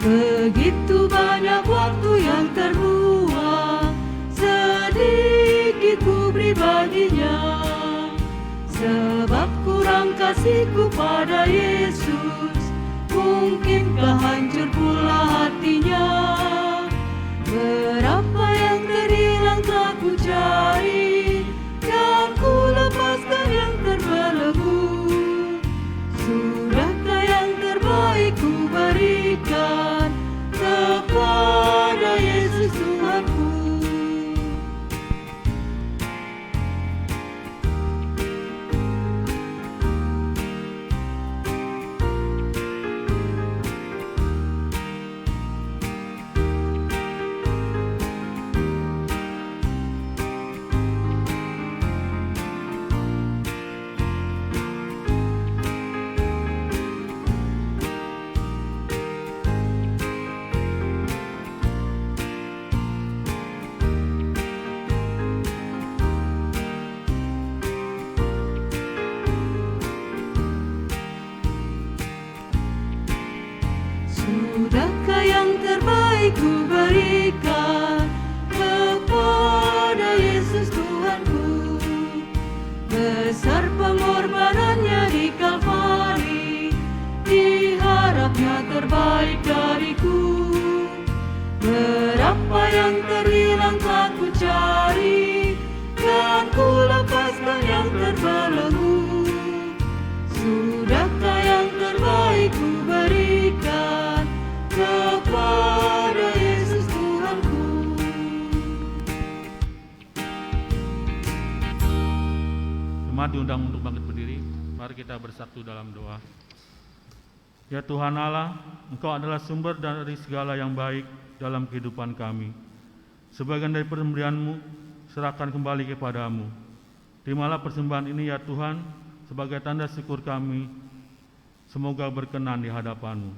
Begitu banyak waktu yang terbuang, sedikit ku beri baginya. Sebab kurang kasihku pada Yesus, mungkinkah hancur pula hatinya? Berapa yang terhilang telah ku cari, dan ku lepaskan yang terbelenggu. Sudahkah yang terbaik ku berikan kepada Yesus Tuhanku? Besar pengorbanannya di Kalvari, diharapnya terbaik dariku. Berapa yang terhilang tak ku cari, kan ku lepaskan yang terbelenggu. Sudahkah yang terbaik ku berikan kepada Yesus Tuhanku. Jemaat diundang untuk bangkit berdiri. Mari kita bersatu dalam doa. Ya Tuhan Allah, Engkau adalah sumber dari segala yang baik dalam kehidupan kami. Sebagian dari pemberian-Mu serahkan kembali kepadamu. Terimalah persembahan ini ya Tuhan, sebagai tanda syukur kami, semoga berkenan di hadapan-Mu.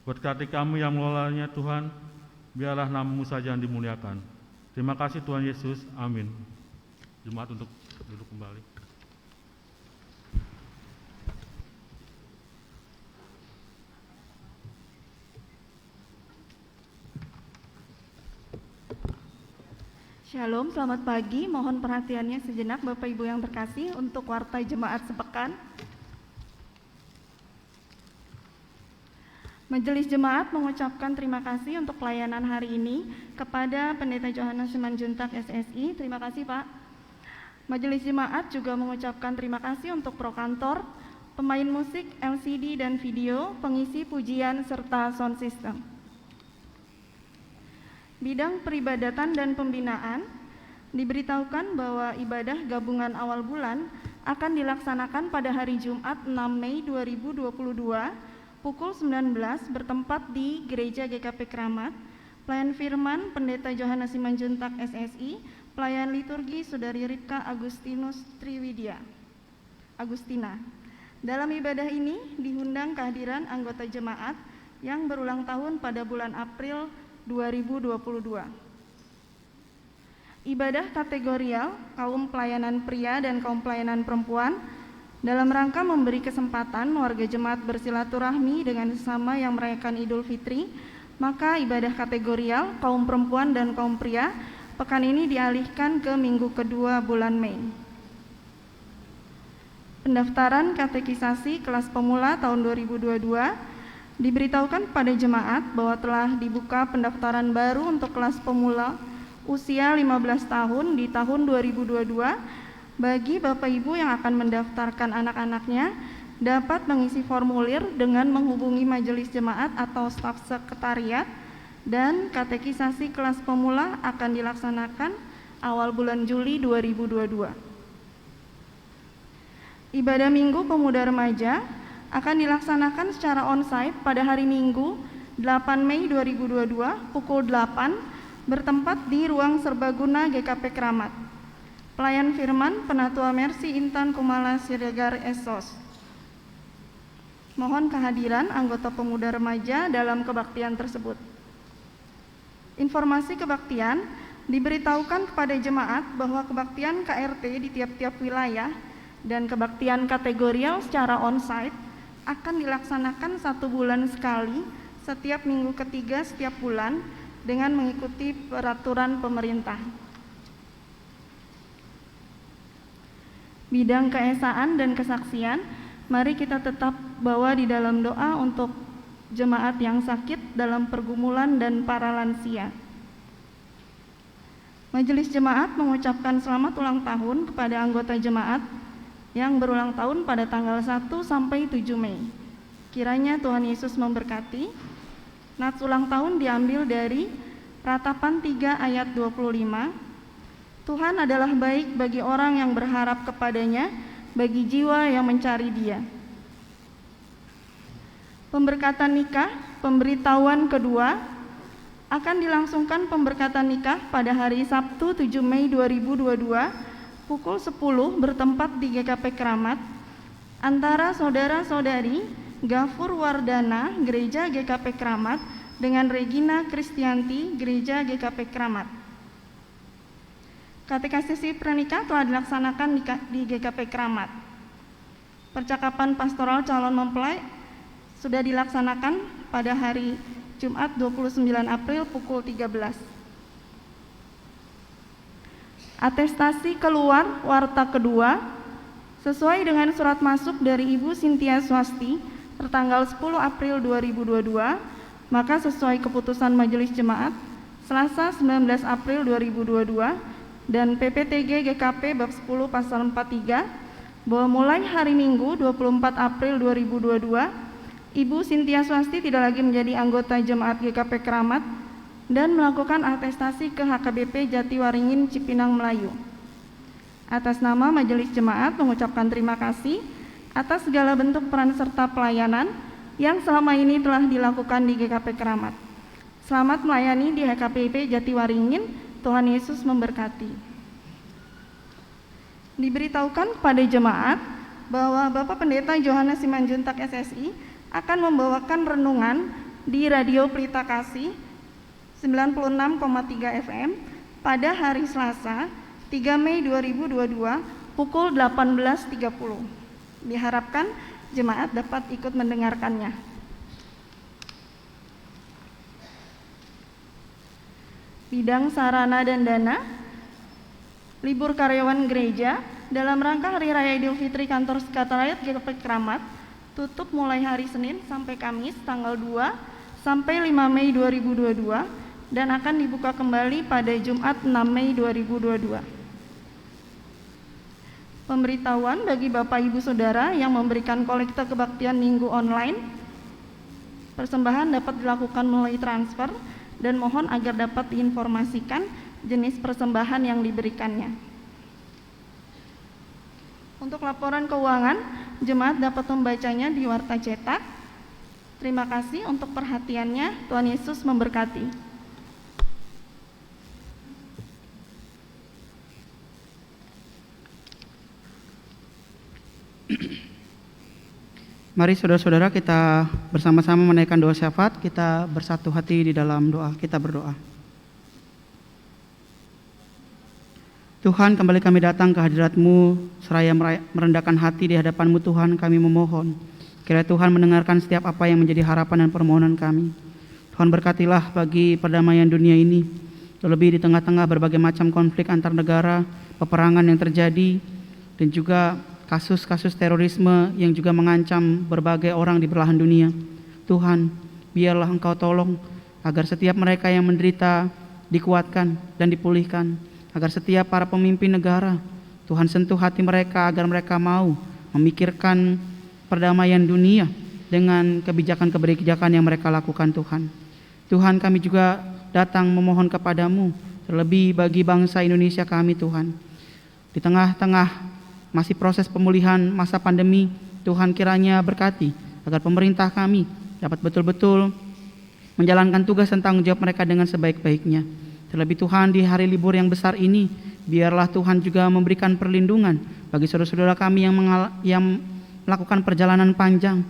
Berkati kami yang mengelolanya Tuhan, biarlah nama-Mu saja yang dimuliakan. Terima kasih Tuhan Yesus, amin. Jemaat untuk duduk kembali. Shalom, selamat pagi. Mohon perhatiannya sejenak Bapak Ibu yang terkasih untuk warta jemaat sepekan. Majelis Jemaat mengucapkan terima kasih untuk pelayanan hari ini kepada Pendeta Johannes Simanjuntak SSI. Terima kasih Pak. Majelis Jemaat juga mengucapkan terima kasih untuk prokantor, pemain musik, LCD dan video, pengisi pujian serta sound system. Bidang peribadatan dan pembinaan diberitahukan bahwa ibadah gabungan awal bulan akan dilaksanakan pada hari Jumat 6 Mei 2022 pukul 19 bertempat di Gereja GKP Kramat. Pelayan firman Pendeta Johannes Simanjuntak SSI, pelayan liturgi Saudari Ripka Agustinus Agustina. Dalam ibadah ini diundang kehadiran anggota jemaat yang berulang tahun pada bulan April 2022. Ibadah kategorial kaum pelayanan pria dan kaum pelayanan perempuan dalam rangka memberi kesempatan warga jemaat bersilaturahmi dengan sesama yang merayakan Idul Fitri, maka ibadah kategorial kaum perempuan dan kaum pria pekan ini dialihkan ke minggu kedua bulan Mei. Pendaftaran katekisasi kelas pemula tahun 2022 diberitahukan kepada jemaat bahwa telah dibuka pendaftaran baru untuk kelas pemula usia 15 tahun di tahun 2022. Bagi Bapak Ibu yang akan mendaftarkan anak-anaknya dapat mengisi formulir dengan menghubungi majelis jemaat atau staf sekretariat, dan katekisasi kelas pemula akan dilaksanakan awal bulan Juli 2022. Ibadah Minggu Pemuda Remaja akan dilaksanakan secara onsite pada hari Minggu 8 Mei 2022 pukul 8 bertempat di Ruang Serbaguna GKP Kramat. Pelayan firman Penatua Mercy Intan Kumala Siregar Esos. Mohon kehadiran anggota pemuda remaja dalam kebaktian tersebut. Informasi kebaktian diberitahukan kepada jemaat bahwa kebaktian KRT di tiap-tiap wilayah dan kebaktian kategorial secara onsite akan dilaksanakan 1 bulan sekali setiap minggu ketiga setiap bulan dengan mengikuti peraturan pemerintah. Bidang keesaan dan kesaksian, mari kita tetap bawa di dalam doa untuk jemaat yang sakit dalam pergumulan dan para lansia. Majelis Jemaat mengucapkan selamat ulang tahun kepada anggota jemaat yang berulang tahun pada tanggal 1 sampai 7 Mei. Kiranya Tuhan Yesus memberkati. Nats ulang tahun diambil dari Ratapan 3 ayat 25. Tuhan adalah baik bagi orang yang berharap kepadanya, bagi jiwa yang mencari Dia. Pemberkatan nikah, pemberitahuan kedua, akan dilangsungkan pemberkatan nikah pada hari Sabtu 7 Mei 2022 pukul 10 bertempat di GKP Kramat antara saudara-saudari Gafur Wardana Gereja GKP Kramat dengan Regina Kristianti Gereja GKP Kramat. Katekisasi pranikah telah dilaksanakan di GKP Kramat. Percakapan pastoral calon mempelai sudah dilaksanakan pada hari Jumat 29 April pukul 13. Atestasi keluar warta kedua Sesuai dengan surat masuk dari Ibu Cynthia Swasti tertanggal 10 April 2022, maka sesuai keputusan Majelis Jemaat Selasa 19 April 2022 dan PPTG GKP bab 10 pasal 43 bahwa mulai hari Minggu 24 April 2022 Ibu Cynthia Swasti tidak lagi menjadi anggota Jemaat GKP Keramat dan melakukan atestasi ke HKBP Jatiwaringin Cipinang Melayu. Atas nama Majelis Jemaat mengucapkan terima kasih atas segala bentuk peran serta pelayanan yang selama ini telah dilakukan di GKP Keramat. Selamat melayani di HKBP Jatiwaringin. Tuhan Yesus memberkati. Diberitahukan kepada jemaat bahwa Bapak Pendeta Johannes Simanjuntak SSI akan membawakan renungan di Radio Pelita Kasih 96,3 FM pada hari Selasa 3 Mei 2022 pukul 18.30. Diharapkan jemaat dapat ikut mendengarkannya. Bidang sarana dan dana, libur karyawan gereja dalam rangka Hari Raya Idul Fitri Kantor Sekretariat GKP Keramat tutup mulai hari Senin sampai Kamis tanggal 2 sampai 5 Mei 2022 dan akan dibuka kembali pada Jumat 6 Mei 2022. Pemberitahuan bagi Bapak Ibu Saudara yang memberikan kolekte kebaktian minggu online, persembahan dapat dilakukan melalui transfer dan mohon agar dapat diinformasikan jenis persembahan yang diberikannya. Untuk laporan keuangan, jemaat dapat membacanya di Warta Cetak. Terima kasih untuk perhatiannya. Tuhan Yesus memberkati. Mari saudara-saudara kita bersama-sama menaikkan doa syafaat, kita bersatu hati di dalam doa, kita berdoa. Tuhan, kembali kami datang ke hadirat-Mu seraya merendahkan hati di hadapan-Mu. Tuhan, kami memohon kiranya Tuhan mendengarkan setiap apa yang menjadi harapan dan permohonan kami. Tuhan, berkatilah bagi perdamaian dunia ini, terlebih di tengah-tengah berbagai macam konflik antar negara, peperangan yang terjadi, dan juga kasus-kasus terorisme yang juga mengancam berbagai orang di belahan dunia. Tuhan, biarlah Engkau tolong agar setiap mereka yang menderita dikuatkan dan dipulihkan, agar setiap para pemimpin negara, Tuhan sentuh hati mereka agar mereka mau memikirkan perdamaian dunia dengan kebijakan-kebijakan yang mereka lakukan. Tuhan, kami juga datang memohon kepadamu, terlebih bagi bangsa Indonesia kami. Tuhan, di tengah-tengah masih proses pemulihan masa pandemi, Tuhan kiranya berkati agar pemerintah kami dapat betul-betul menjalankan tugas dan tanggung jawab mereka dengan sebaik-baiknya. Terlebih Tuhan, di hari libur yang besar ini, biarlah Tuhan juga memberikan perlindungan bagi saudara-saudara kami yang melakukan perjalanan panjang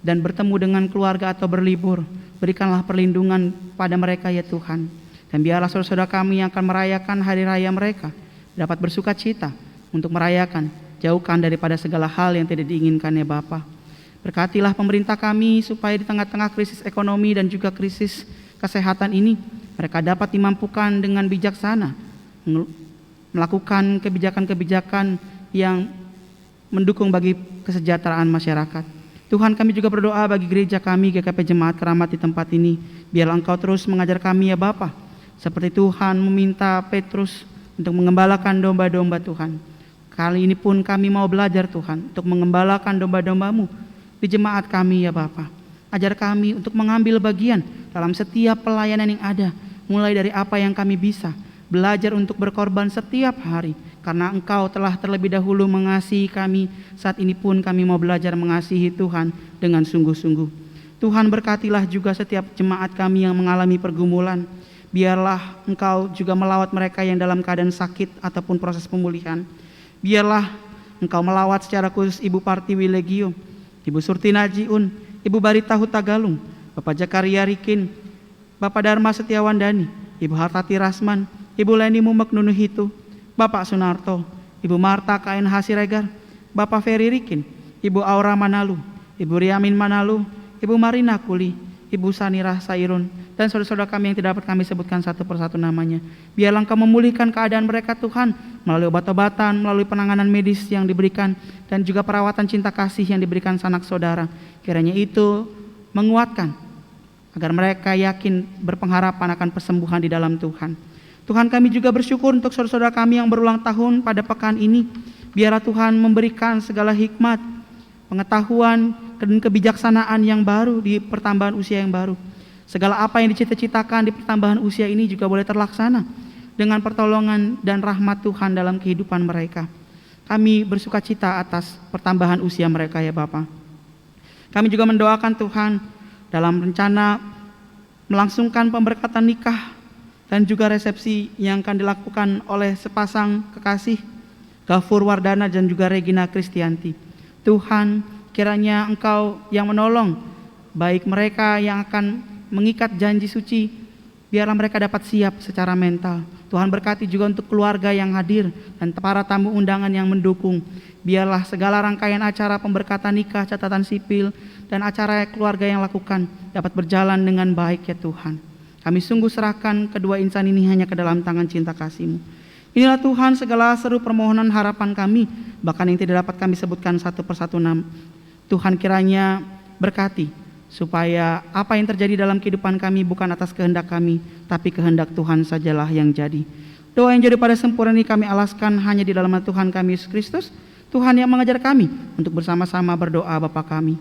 dan bertemu dengan keluarga atau berlibur. Berikanlah perlindungan pada mereka ya Tuhan. Dan biarlah saudara-saudara kami yang akan merayakan hari raya mereka dapat bersuka cita untuk merayakan, jauhkan daripada segala hal yang tidak diinginkan ya Bapa. Berkatilah pemerintah kami supaya di tengah-tengah krisis ekonomi dan juga krisis kesehatan ini, mereka dapat dimampukan dengan bijaksana melakukan kebijakan-kebijakan yang mendukung bagi kesejahteraan masyarakat. Tuhan, kami juga berdoa bagi gereja kami GKP Jemaat Keramat di tempat ini. Biarlah Engkau terus mengajar kami ya Bapa, seperti Tuhan meminta Petrus untuk mengembalakan domba-domba Tuhan. Kali ini pun kami mau belajar Tuhan untuk mengembalakan domba-domba-Mu di jemaat kami ya Bapa. Ajar kami untuk mengambil bagian dalam setiap pelayanan yang ada, mulai dari apa yang kami bisa, belajar untuk berkorban setiap hari, karena Engkau telah terlebih dahulu mengasihi kami. Saat ini pun kami mau belajar mengasihi Tuhan dengan sungguh-sungguh. Tuhan, berkatilah juga setiap jemaat kami yang mengalami pergumulan. Biarlah Engkau juga melawat mereka yang dalam keadaan sakit ataupun proses pemulihan. Biarlah Engkau melawat secara khusus Ibu Partiwi Legio, Ibu Surti Najiun, Ibu Barita Hutagalung, Bapak Jakaria Rikin, Bapak Dharma Setiawandani, Ibu Hartati Rasman, Ibu Leni Mumek Nunuhitu, Bapak Sunarto, Ibu Marta KNH Siregar, Bapak Ferry Rikin, Ibu Aura Manalu, Ibu Riamin Manalu, Ibu Marina Kuli, Ibu Sanirah Sairun, dan saudara-saudara kami yang tidak dapat kami sebutkan satu persatu namanya. Biarlah Engkau memulihkan keadaan mereka Tuhan, melalui obat-obatan, melalui penanganan medis yang diberikan, dan juga perawatan cinta kasih yang diberikan sanak saudara. Kiranya itu menguatkan, agar mereka yakin berpengharapan akan persembuhan di dalam Tuhan. Tuhan, kami juga bersyukur untuk saudara-saudara kami yang berulang tahun pada pekan ini. Biarlah Tuhan memberikan segala hikmat, pengetahuan, dan kebijaksanaan yang baru di pertambahan usia yang baru. Segala apa yang dicita-citakan di pertambahan usia ini juga boleh terlaksana dengan pertolongan dan rahmat Tuhan dalam kehidupan mereka. Kami bersuka cita atas pertambahan usia mereka ya Bapa. Kami juga mendoakan Tuhan dalam rencana melangsungkan pemberkatan nikah dan juga resepsi yang akan dilakukan oleh sepasang kekasih, Gafur Wardana dan juga Regina Kristianti. Tuhan, kiranya Engkau yang menolong, baik mereka yang akan mengikat janji suci, biarlah mereka dapat siap secara mental. Tuhan berkati juga untuk keluarga yang hadir dan para tamu undangan yang mendukung. Biarlah segala rangkaian acara pemberkatan nikah, catatan sipil, dan acara keluarga yang lakukan dapat berjalan dengan baik ya Tuhan. Kami sungguh serahkan kedua insan ini hanya ke dalam tangan cinta kasih-Mu. Inilah Tuhan segala seru permohonan harapan kami, bahkan yang tidak dapat kami sebutkan satu persatu nama. Tuhan kiranya berkati, supaya apa yang terjadi dalam kehidupan kami bukan atas kehendak kami, tapi kehendak Tuhan sajalah yang jadi. Doa yang jadi pada sempurna ini kami alaskan hanya di dalam nama Tuhan kami Yesus Kristus, Tuhan yang mengajar kami untuk bersama-sama berdoa. Bapa kami,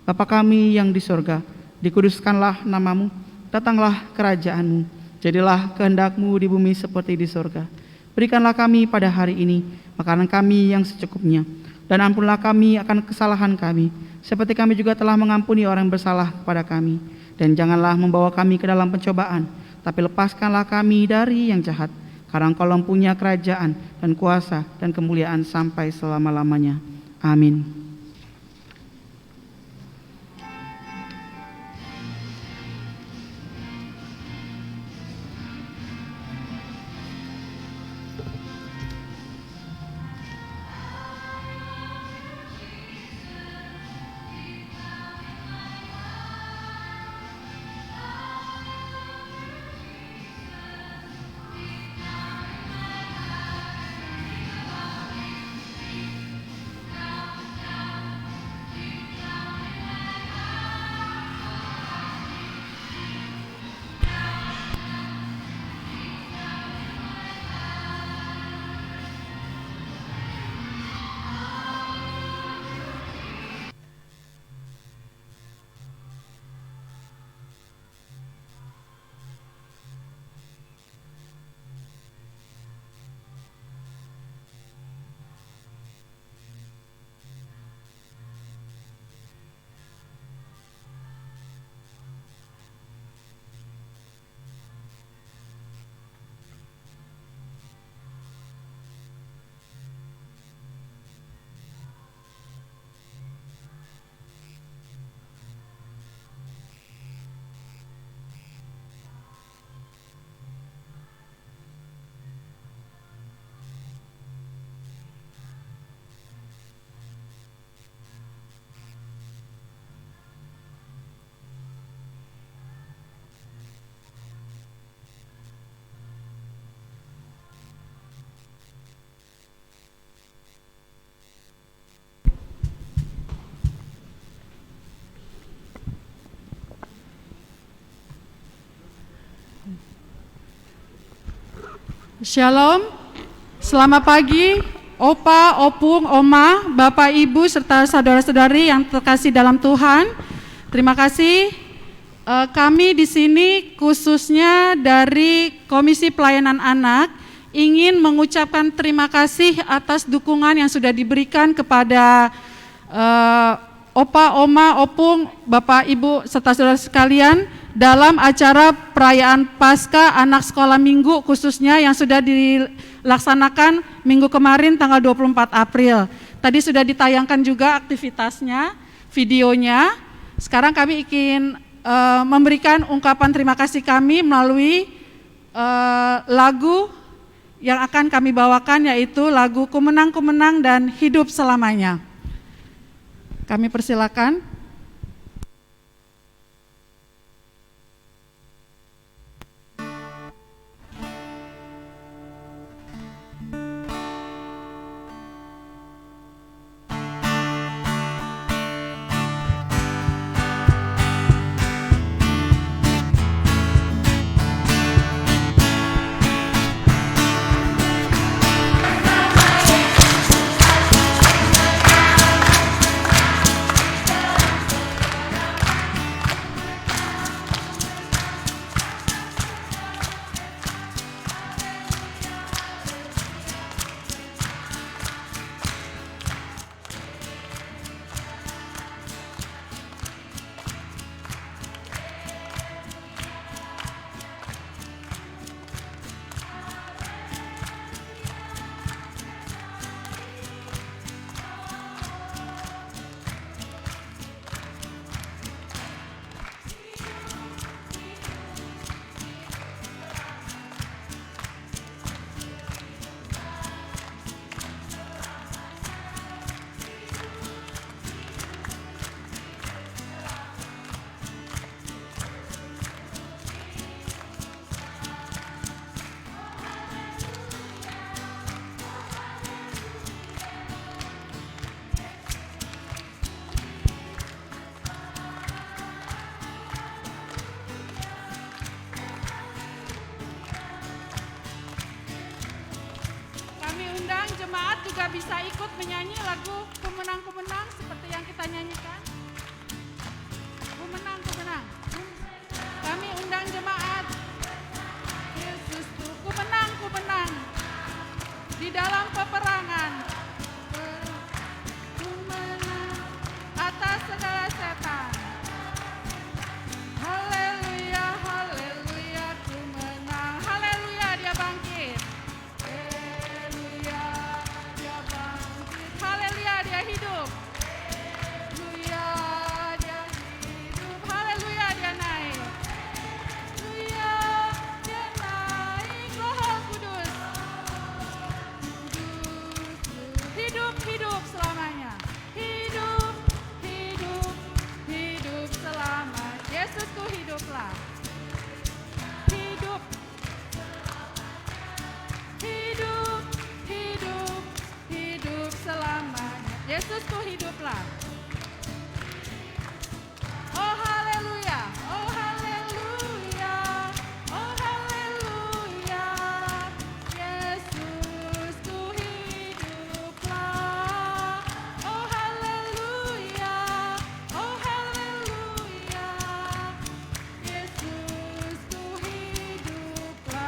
Bapa kami yang di sorga, dikuduskanlah nama-Mu, datanglah kerajaan-Mu, jadilah kehendak-Mu di bumi seperti di sorga. Berikanlah kami pada hari ini makanan kami yang secukupnya, dan ampunlah kami akan kesalahan kami, seperti kami juga telah mengampuni orang yang bersalah kepada kami. Dan janganlah membawa kami ke dalam pencobaan, tapi lepaskanlah kami dari yang jahat. Karena Engkau mempunyai kerajaan dan kuasa dan kemuliaan sampai selama-lamanya. Amin. Shalom, selamat pagi Opa, Opung, Oma, Bapak, Ibu, serta saudara-saudari yang terkasih dalam Tuhan. Terima kasih. Kami di sini khususnya dari Komisi Pelayanan Anak ingin mengucapkan terima kasih atas dukungan yang sudah diberikan kepada Opa, Oma, Opung, Bapak, Ibu, serta saudara sekalian dalam acara perayaan Paskah Anak Sekolah Minggu khususnya yang sudah dilaksanakan minggu kemarin tanggal 24 April. Tadi sudah ditayangkan juga aktivitasnya, videonya. Sekarang kami ingin memberikan ungkapan terima kasih kami melalui lagu yang akan kami bawakan, yaitu lagu Kumenang Kumenang dan Hidup Selamanya. Kami persilakan. bisa ikut menyanyi lagu Kumenang-Kumenang seperti yang kita nyanyikan? Kumenang-Kumenang. Kami undang jemaat. Yesus tuh kumenang-kumenang di dalam peperangan. Kumenang atas segala setan. Haleluya, haleluya, kumenang. Haleluya, dia bangkit. Haleluya, dia bangkit. Haleluya, dia hidup. Haleluya, dia hidup. Haleluya, dia naik. Haleluya, dia naik. Roh Kudus. Hidup, hidup selamanya. Hidup, hidup, hidup selamanya. Yesusku hiduplah. Hidup, hidup, hidup, hidup selamanya. Yesusku hiduplah. Oh haleluya, oh haleluya, oh haleluya. Yesusku hiduplah. Oh haleluya, oh haleluya. Yesusku hiduplah.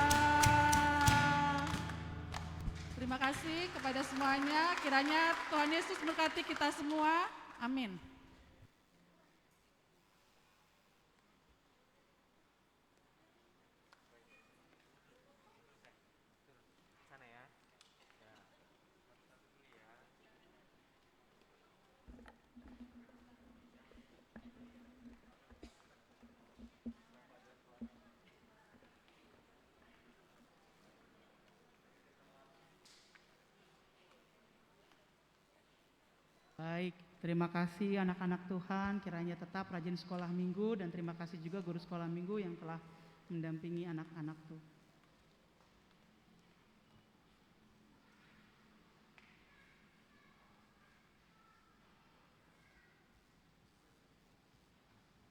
Terima kasih kepada semuanya. Kiranya Tuhan Yesus berkati kita semua. Amin. Baik, terima kasih anak-anak Tuhan, kiranya tetap rajin sekolah minggu, dan terima kasih juga guru sekolah minggu yang telah mendampingi anak-anak tuh.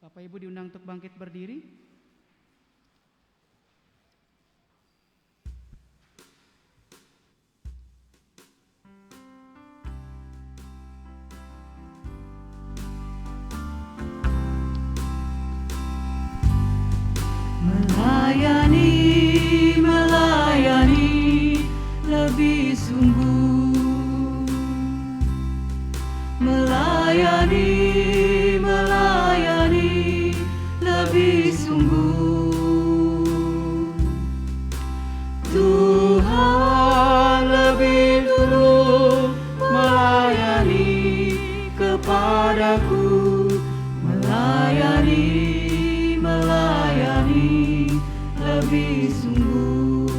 Bapak Ibu diundang untuk bangkit berdiri. Melayani, melayani lebih sungguh. Melayani, melayani lebih sungguh. Tuhan lebih dulu melayani kepadaku. Melayani, melayani lebih sungguh.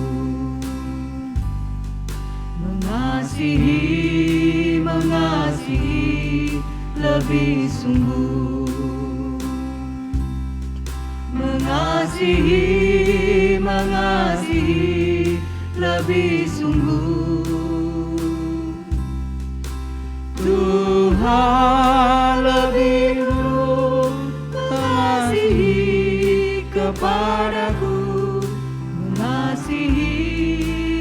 Mengasihi, mengasihi lebih sungguh. Mengasihi, mengasihi lebih sungguh. Tuhan lebih dulu mengasihi kepadaku. Mengasihi,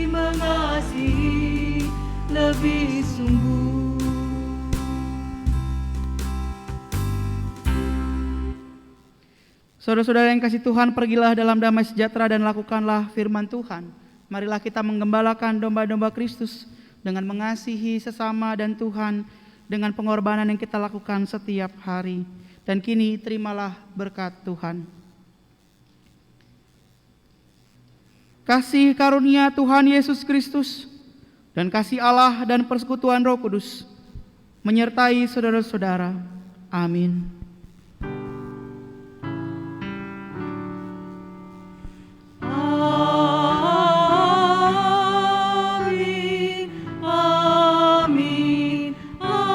mengasihi lebih sungguh. Saudara-saudara yang kasih Tuhan, pergilah dalam damai sejahtera dan lakukanlah firman Tuhan. Marilah kita menggembalakan domba-domba Kristus dengan mengasihi sesama dan Tuhan dengan pengorbanan yang kita lakukan setiap hari. Dan kini terimalah berkat Tuhan. Kasih karunia Tuhan Yesus Kristus dan kasih Allah dan persekutuan Roh Kudus menyertai saudara-saudara. Amin. Amin, amin, amin.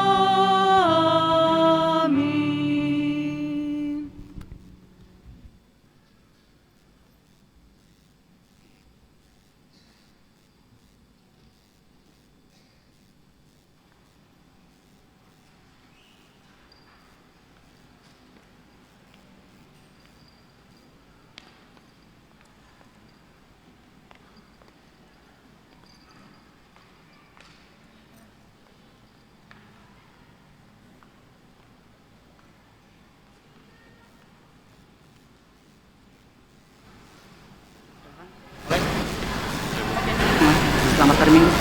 hari Minggu.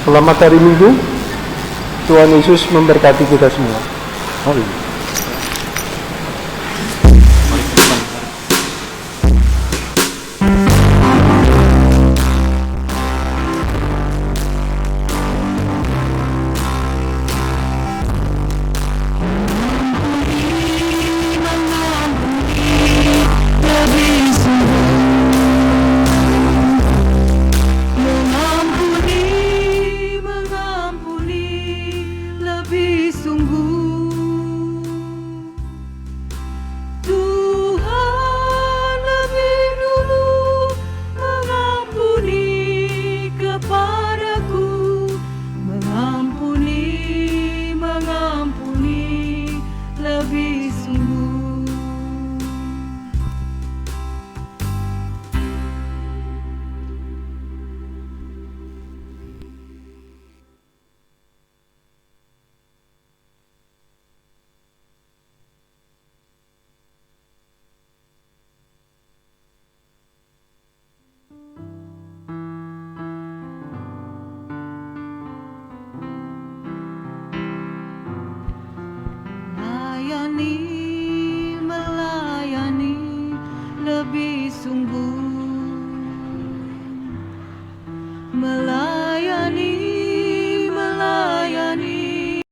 Selamat hari Minggu. Tuhan Yesus memberkati kita semua. Amin. Mengampuni lebih sungguh.